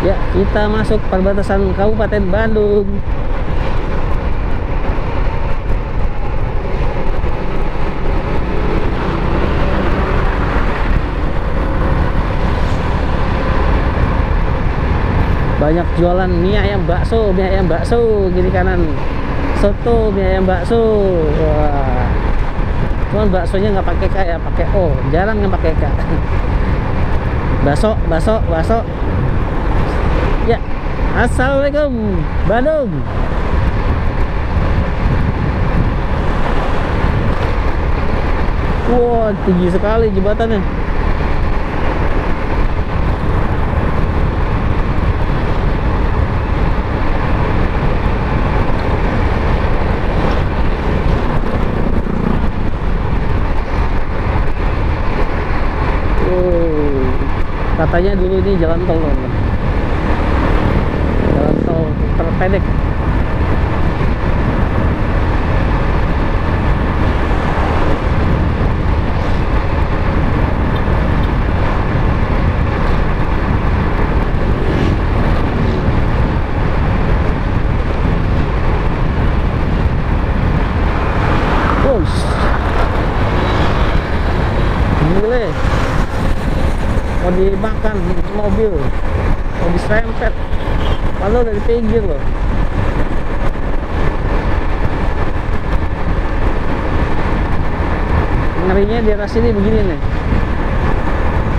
Ya, kita masuk perbatasan Kabupaten Bandung. Banyak jualan mie ayam bakso kiri kanan, soto, mie ayam bakso. Wah, cuman baksonya nggak pakai K ya, pakai O, jarang yang pakai K. Bakso ya. Assalamualaikum Bandung. Wah, tinggi sekali jembatannya. Katanya dulu ini jalan tol, teman-teman. Jalan tol terpendek. Wush. Gile. Mau dimakan mobil, mau diserempet, padahal dari pinggir loh. Ngerinya di atas sini begini nih,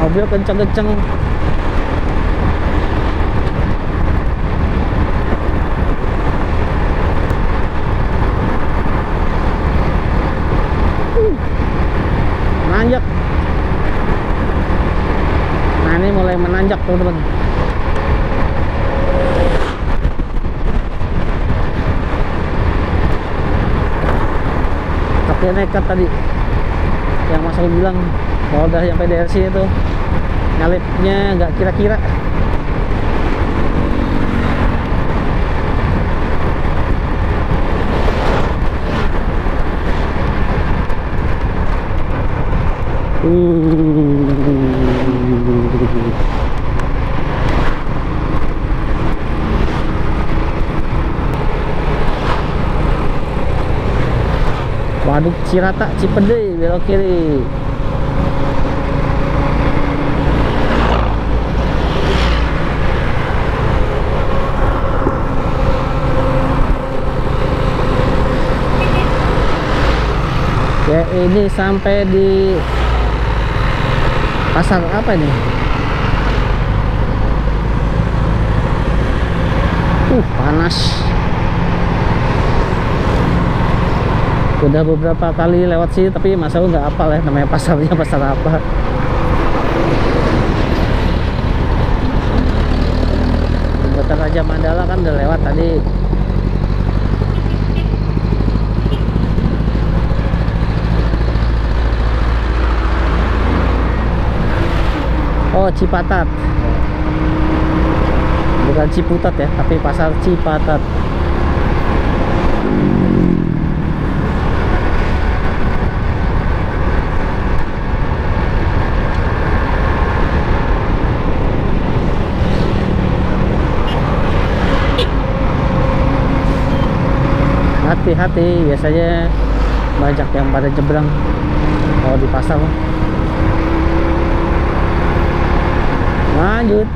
mobil kenceng-kenceng. Nanjak. Nah, ini mulai menanjak teman-teman. Tapi nekat tadi yang Mas Al bilang kalau udah sampai daerah sini tuh nyalipnya nggak kira-kira. Waduk Cirata Cipede belok kiri. Ya, ini sampai di pasar apa ini? Panas. Udah beberapa kali lewat sini tapi masa nggak hafal ya namanya pasarnya pasar apa. Jembatan Raja Mandala kan udah lewat tadi. Oh, Cipatat. Bukan Ciputat ya, tapi pasar Cipatat. hati-hati, biasanya banyak yang pada nyebrang kalau di pasar. Lanjut.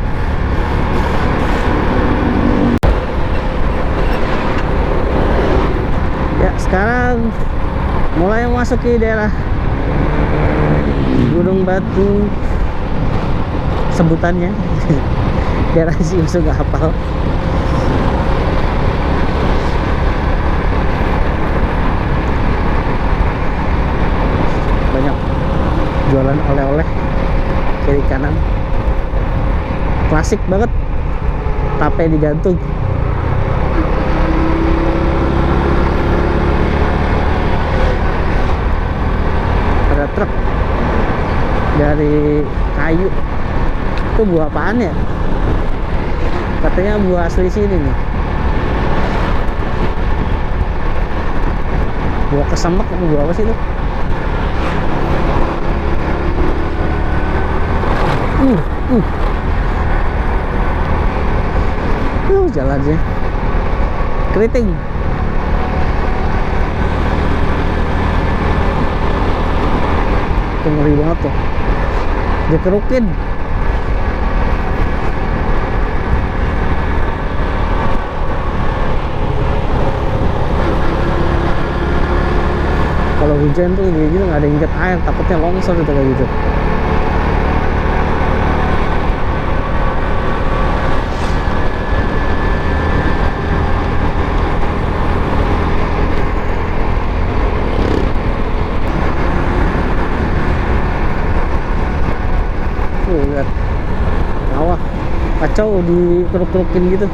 Ya, sekarang mulai memasuki daerah Gunung Batu, sebutannya daerah sih nggak hafal. Banyak jualan oleh-oleh kiri kanan, klasik banget, tape digantung. Ada truk dari kayu. Itu buah apaan ya? Katanya buah asli sini nih. Buah kesemek atau buah apa sih itu? Jalannya keriting. Itu ngeri banget tuh, dikerukin. Kalau hujan tuh kayak gitu nggak ada injak air, takutnya longsor gitu kayak gitu. Lihat awah kacau, dikeruk-kerukin gitu.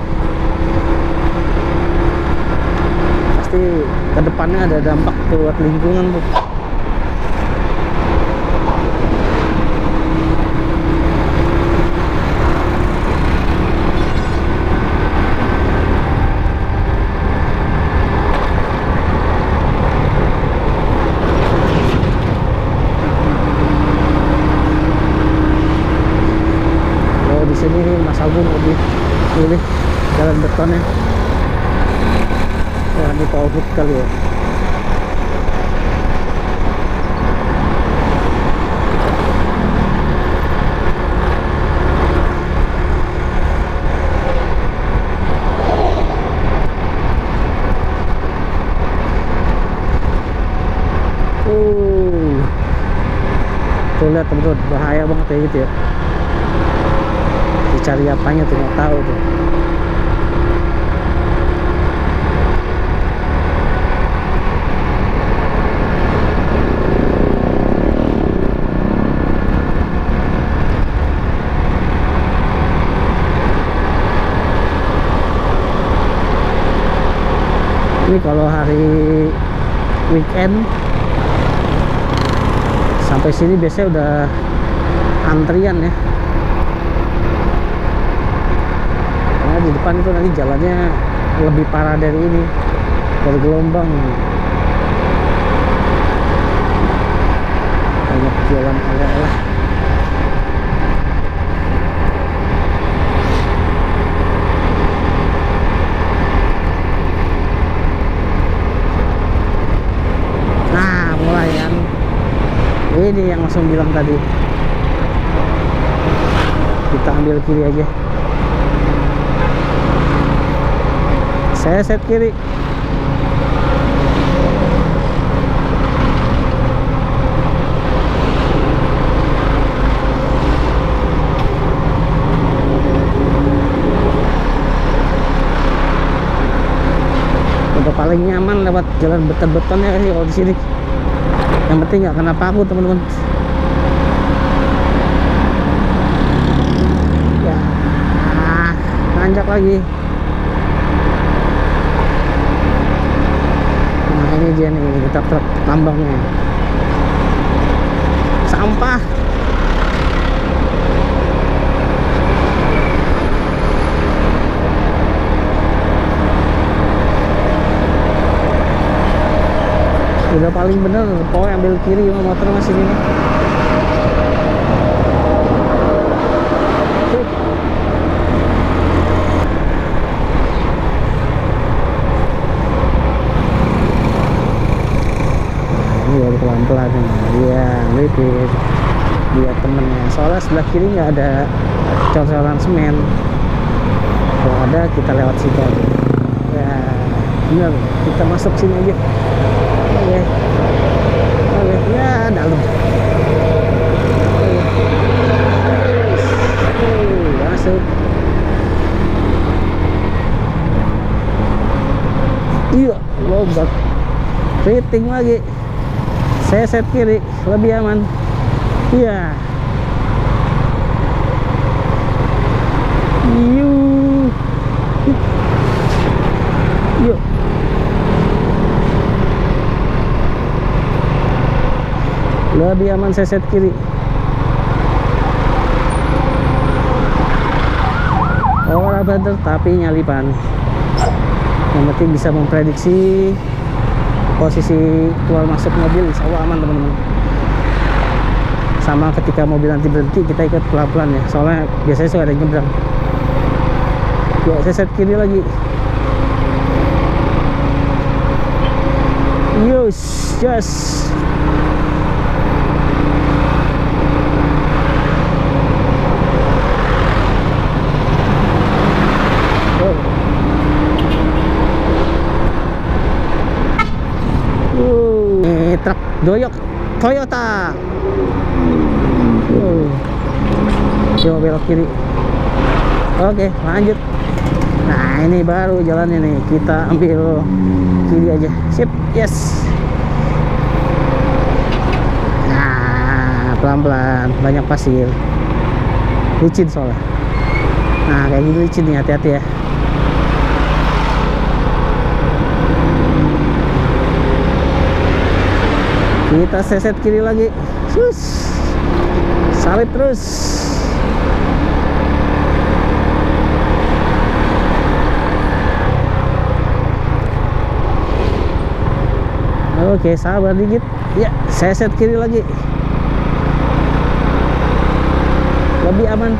Pasti kedepannya ada dampak buat lingkungan tuh. Di sini nih Mas Agung lebih pilih jalan betonnya. Wah, ini tauhid kali ya. Tuh lihat teman-teman, bahaya banget kayak gitu ya. Dicari apanya tuh nggak tahu tuh. Ini kalau hari weekend sampai sini biasanya udah antrian ya. Karena di depan itu nanti jalannya lebih parah dari ini, dari gelombang. Banyak jualan oleh-oleh. Nah, mulai kan. Ini yang langsung bilang tadi. Kita ambil kiri aja. Saya set kiri. Udah paling nyaman lewat jalan beton-betonnya sih kalau di sini. Yang penting nggak kena paku teman-teman. Ya, nanjak lagi. Nah ini dia nih, kita truk tambangnya. Sampah. Udah paling bener, pokoknya ambil kiri sama motor masih ini. soalnya sebelah kiri nggak ada cor-coran semen. Kalau ada kita lewat situ aja. Ya bener, kita masuk sini aja. Oke, ya dalam. Masuk. Iya, lobak. Rating lagi. Saya set kiri, lebih aman. Iya. Yuk. Lebih aman saya set kiri. Orang bener tapi nyalipan. Yang penting bisa memprediksi posisi keluar masuk mobil, insya Allah aman teman-teman. Sama ketika mobil nanti berhenti kita ikut pelan-pelan ya, soalnya biasanya suka ada nyebrang. Yuk saya set kiri lagi. Yes. Truk doyok Toyota. Coba belok kiri. Oke, lanjut. Nah ini baru jalannya nih, kita ambil kiri aja. Sip, yes. Nah pelan-pelan, banyak pasir, licin soalnya. Nah kayak gitu licin nih, hati-hati ya. Kita seset kiri lagi. Salip terus. Oke, sabar dikit. Ya, saya set kiri lagi. Lebih aman.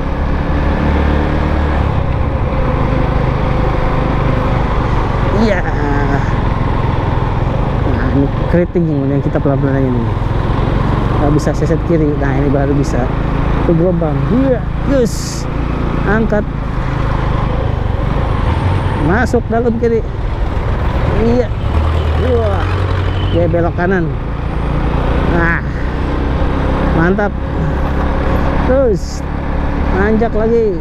Iya. Nah, ini keriting yang kita pelan-pelan aja nih. Nggak bisa saya set kiri. Nah, ini baru bisa. Ke gelombang. Iya, yes. Angkat. Masuk dalam kiri. Iya. Wah. Dia belok kanan. Nah, mantap. Terus nanjak lagi.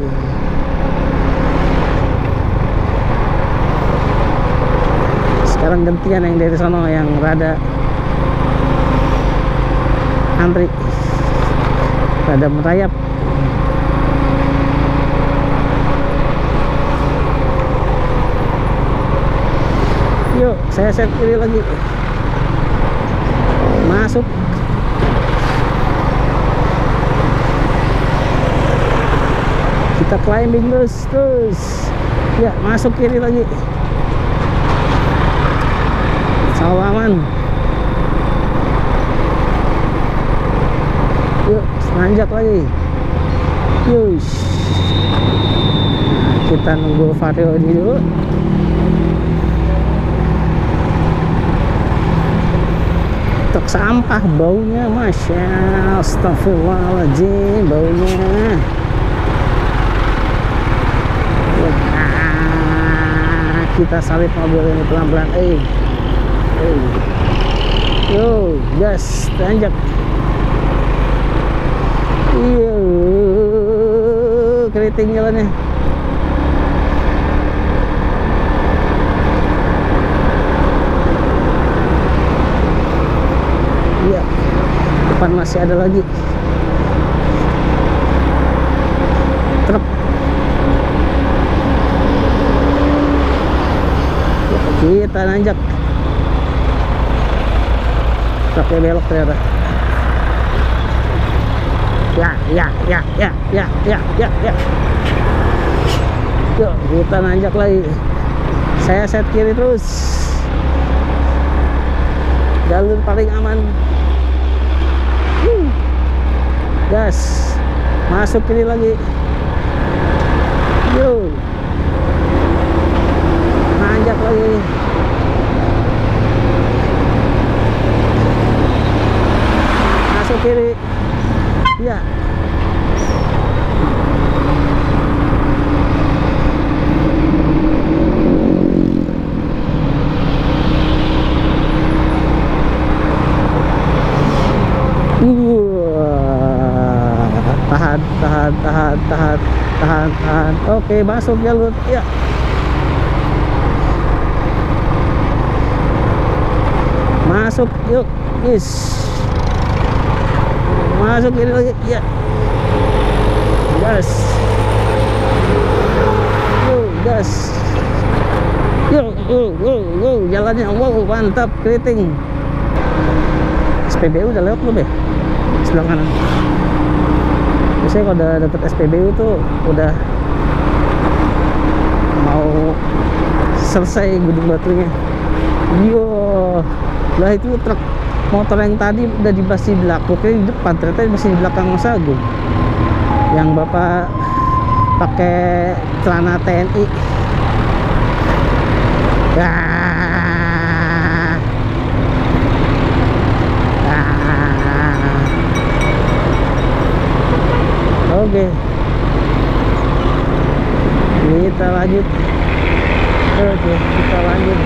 Sekarang gantian yang dari sana yang rada antri, rada merayap. Yuk, saya set kiri lagi. Masuk. Kita climbing terus. Ya, masuk kiri lagi. Sawaman. Yuk, nanjak lagi. Yus. Nah, kita nunggu Vario ini dulu. Truk sampah baunya, masya astagfirullahaladzim, baunya. Nah, kita salip mobil ini pelan-pelan. Yo, gas, tanjak. Iya, keriting jalannya. Iya, depan masih ada lagi truk. Kita nanjak. Truknya belok ternyata. Ya. Yuk, kita nanjak lagi. Saya set kiri terus. Jalur paling aman. Gas. Masuk kiri lagi. Yuk. Nanjak lagi. Masuk kiri. Ya. tahan. Oke, masuk jalur. Ya. Masuk, yuk. Yes. Masuk ini lagi. Ya. Gas. Yuk, gas. Yuk, jalannya. Wow, mantap, keriting. SPBU udah lewat belum ya? Sebelah kanan. Biasanya kalau udah dapet SPBU tuh udah mau selesai Gunung Batunya. Yo, lah itu truk motor yang tadi udah masih di belakang, di depan, ternyata masih di belakang Mas Agung. Yang bapak pakai celana TNI. Oke, kita lanjut. Oke, kita lanjut.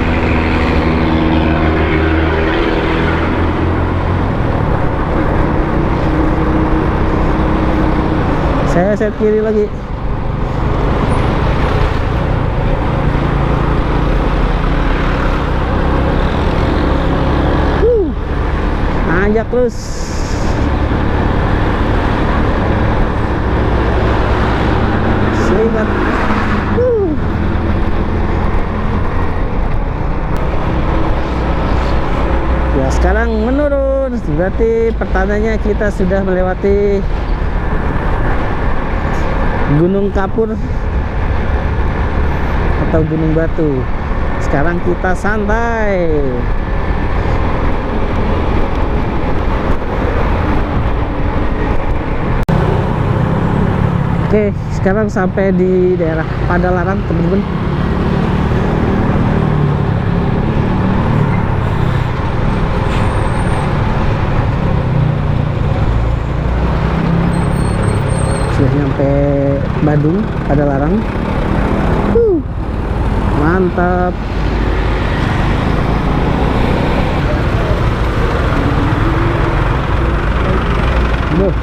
Saya set kiri lagi. Anjak terus. Selipat. Ya, sekarang menurun. Berarti pertandanya kita sudah melewati Gunung Kapur atau Gunung Batu. Sekarang kita santai. Oke, sekarang sampai di daerah Padalarang, teman-teman. Sudah nyampe Badung, Padalarang. Mantap.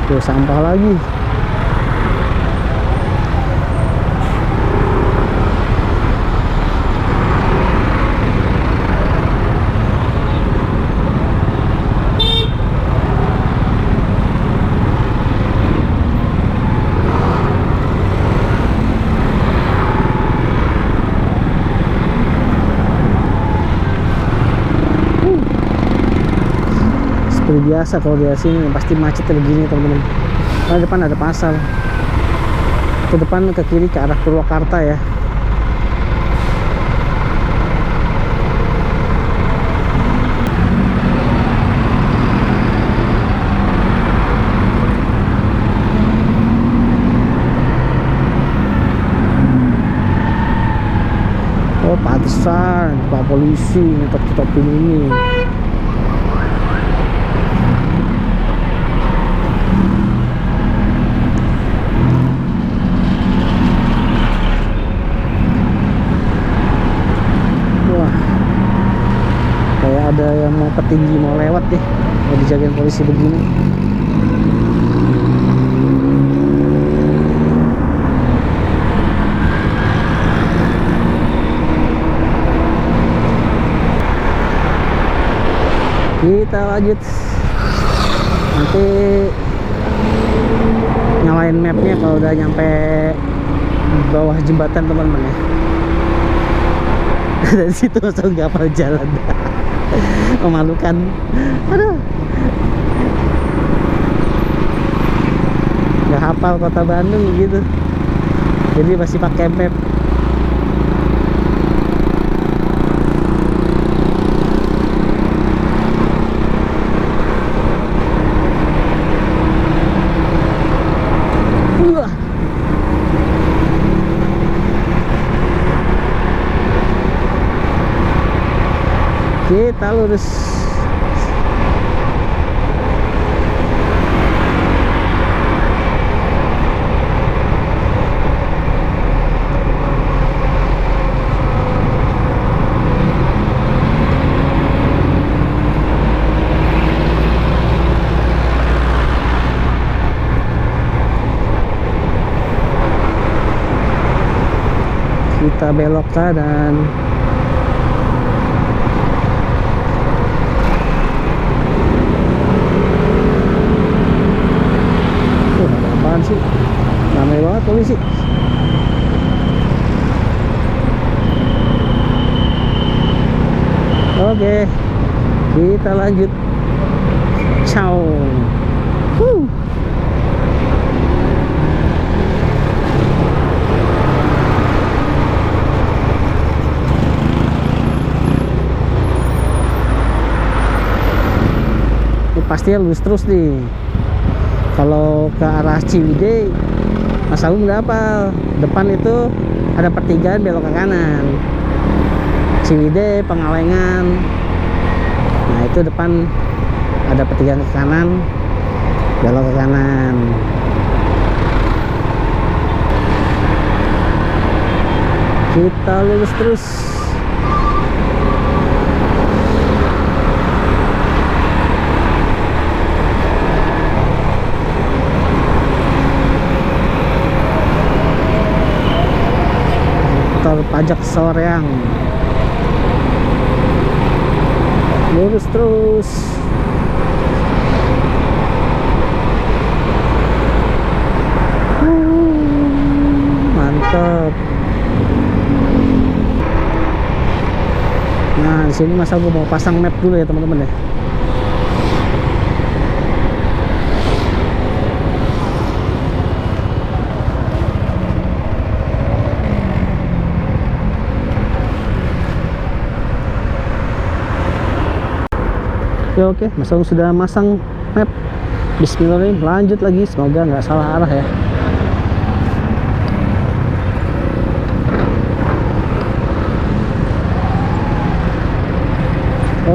Tuh sampah lagi. Seperti biasa kalau di sini pasti macet begini, teman-teman. Nah, depan ada pasar. Ke depan, ke kiri, ke arah Purwakarta ya. Oh, pantesan Pak polisi ngetop-ngetopin ini. Ada yang mau petinggi mau lewat deh, mau dijagain polisi begini. Kita lanjut, nanti nyalain mapnya kalau udah nyampe bawah jembatan, teman-teman ya. Dari situ langsung nggak hafal jalan. Memalukan. Aduh, nggak hafal kota Bandung gitu, jadi masih pakai map. Kita lurus. Kita belok kanan. Ada apaan sih? Ramai banget polisi. Oke, kita lanjut. Ciao. Ini pasti lurus terus nih. Kalau ke arah Ciwidey, Mas Agung udah hafal. Depan itu ada pertigaan, belok ke kanan. Ciwidey, Pengalengan. Nah, itu depan ada pertigaan ke kanan, belok ke kanan. Kita lurus terus. Kantor pajak Soreang. Lurus terus. Mantap. Nah, di sini Mas Agung mau pasang map dulu ya teman-teman ya. Oke, Mas Agung sudah masang map. Bismillahirrahmanirrahim, lanjut lagi, semoga nggak salah arah ya.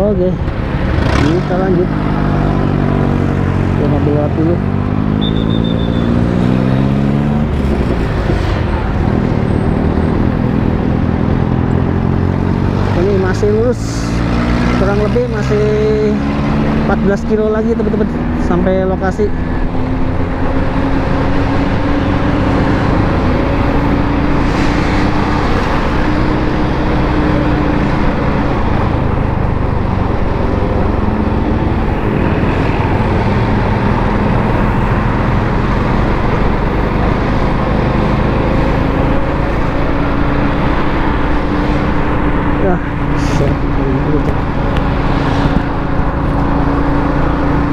Oke, kita lanjut. Kita mobil lewat dulu. Ini masih lurus, kurang lebih masih 14 kilo lagi teman-teman sampai lokasi.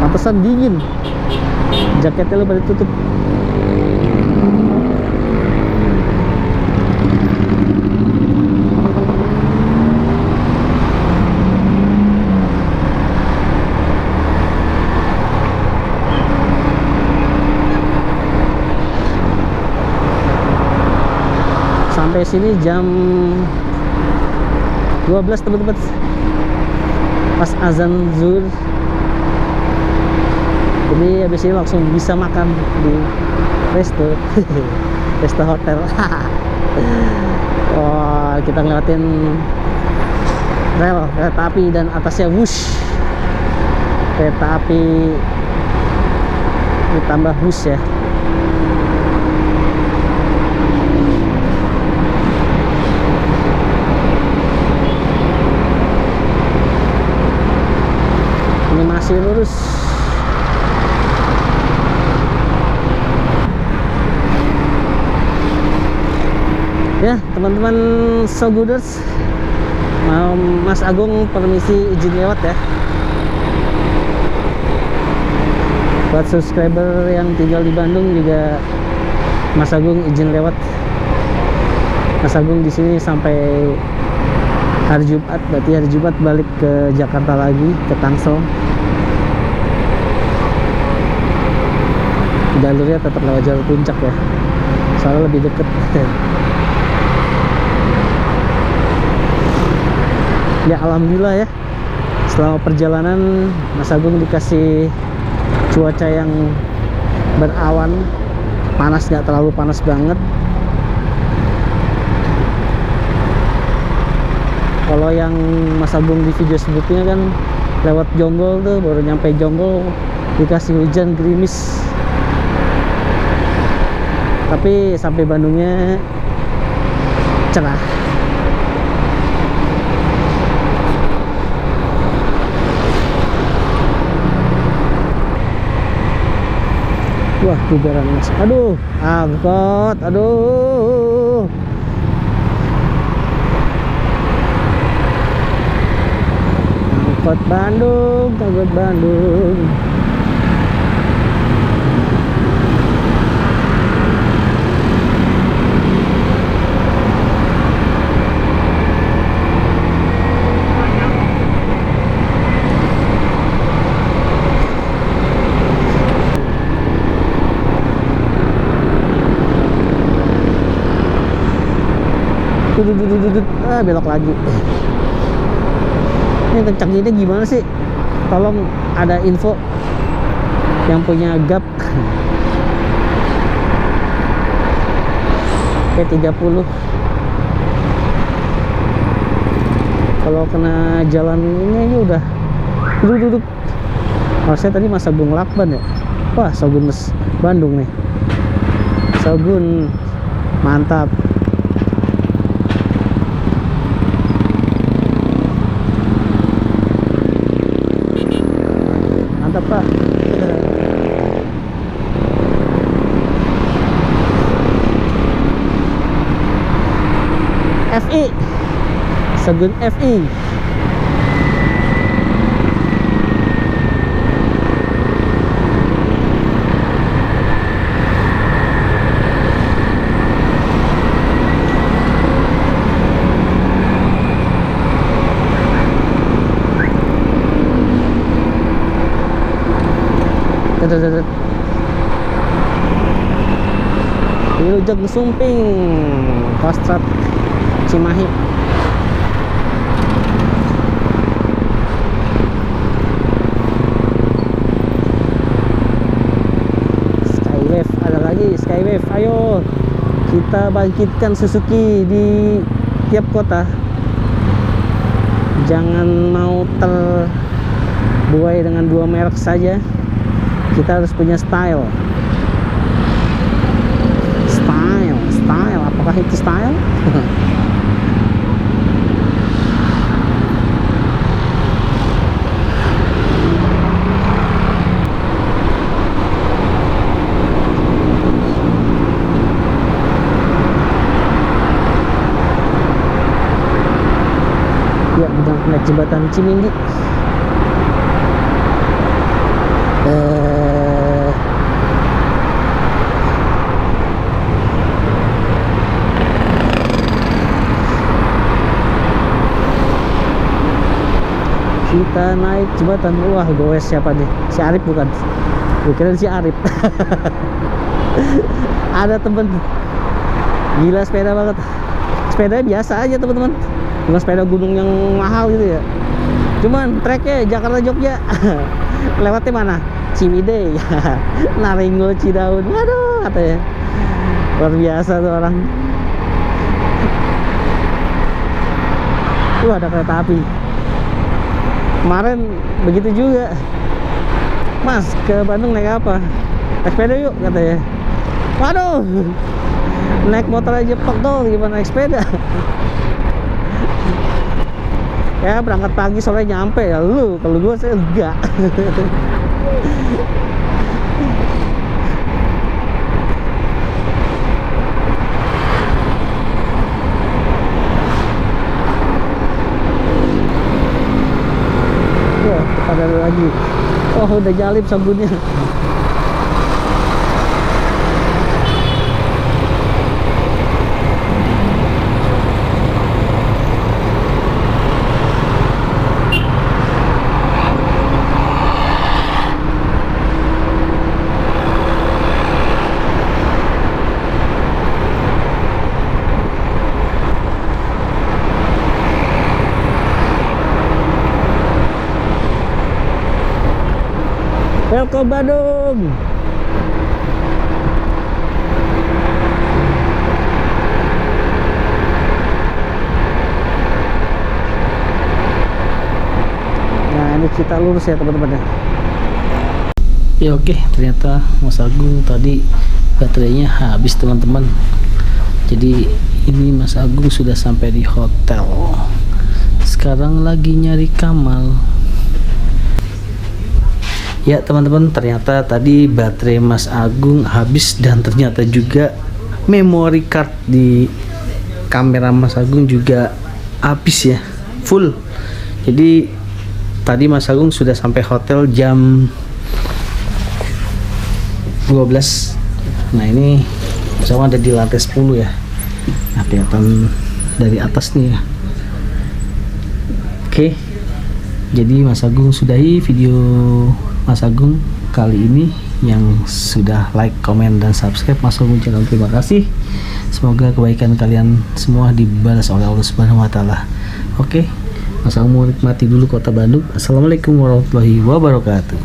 Pantesan dingin, jaketnya lu pada tutup. Sampai sini jam 12 teman-teman, pas azan zuhur. Jadi habis ini langsung bisa makan di resto resto hotel. Wah, kita ngeliatin rel kereta api dan atasnya wush, kereta api ditambah bus ya. Ini masih lurus. Ya teman-teman Sogooders, mau Mas Agung permisi izin lewat ya. Buat subscriber yang tinggal di Bandung juga Mas Agung izin lewat. Mas Agung di sini sampai hari Jumat, berarti hari Jumat balik ke Jakarta lagi, ke Tangsel. Jalurnya tetap lewat jalur puncak ya, soalnya lebih deket. Ya alhamdulillah ya, selama perjalanan Mas Agung dikasih cuaca yang berawan, panas, nggak terlalu panas banget. Kalau yang Mas Agung di video sebelumnya kan lewat Jonggol tuh, baru nyampe Jonggol dikasih hujan gerimis. Tapi sampai Bandungnya cerah. Wah, kubaran mas. Aduh, angkot. Aduh. Angkot Bandung, angkot Bandung. Belok lagi. Ini kencang ini gimana sih? Tolong ada info yang punya gap. P30. Kalau kena jalan ini udah duduk. Harusnya tadi Mas Agung Lakban ya. Wah, Sagun Bandung nih. Sagun mantap. Mantap Pak. FI Sagun FI. Wilujeng Sumping, Kostrad Cimahi. Skywave, ada lagi Skywave. Ayo kita bangkitkan Suzuki di tiap kota. Jangan mau terbuai dengan dua merek saja. Kita harus punya style. Apakah itu style? Ya, udah naik jembatan Cimindi. Kita naik jembatan. Wah, goes siapa nih? Si Arif bukan? Bukan si Arif. Ada temen gila sepeda banget. Sepeda biasa aja teman-teman, bukan sepeda gunung yang mahal gitu ya. Cuman treknya Jakarta Jogja. Lewatnya mana? Ciwidey. Naringgo Cidaun. Waduh, katanya luar biasa tuh orang. Tuh ada kereta api. Kemarin begitu juga. Mas, ke Bandung naik apa? Naik sepeda yuk, katanya. Waduh, naik motor aja pegel, gimana naik sepeda? Ya berangkat pagi sore nyampe ya lu. Kalau gue saya enggak. Ada lagi. Oh, udah jalip sabunnya. Welcome Bandung. Nah, ini kita lurus ya teman-teman ya. Ya oke, ternyata Mas Agung tadi baterainya habis teman-teman. Jadi Ini Mas Agung sudah sampai di hotel. Sekarang lagi nyari Kamal. Ya teman-teman, ternyata tadi baterai Mas Agung habis dan ternyata juga memory card di kamera Mas Agung juga habis ya, full. Jadi tadi Mas Agung sudah sampai hotel jam 12. Nah ini sama ada di lantai 10 ya. Nah, kelihatan dari atas nih ya. Oke. Jadi Mas Agung sudahi video Mas Agung kali ini. Yang sudah like, komen, dan subscribe Mas Agung channel, terima kasih. Semoga kebaikan kalian semua dibalas oleh Allah Subhanahu wa Ta'ala. Oke, Mas Agung mau nikmati dulu kota Bandung. Assalamualaikum warahmatullahi wabarakatuh.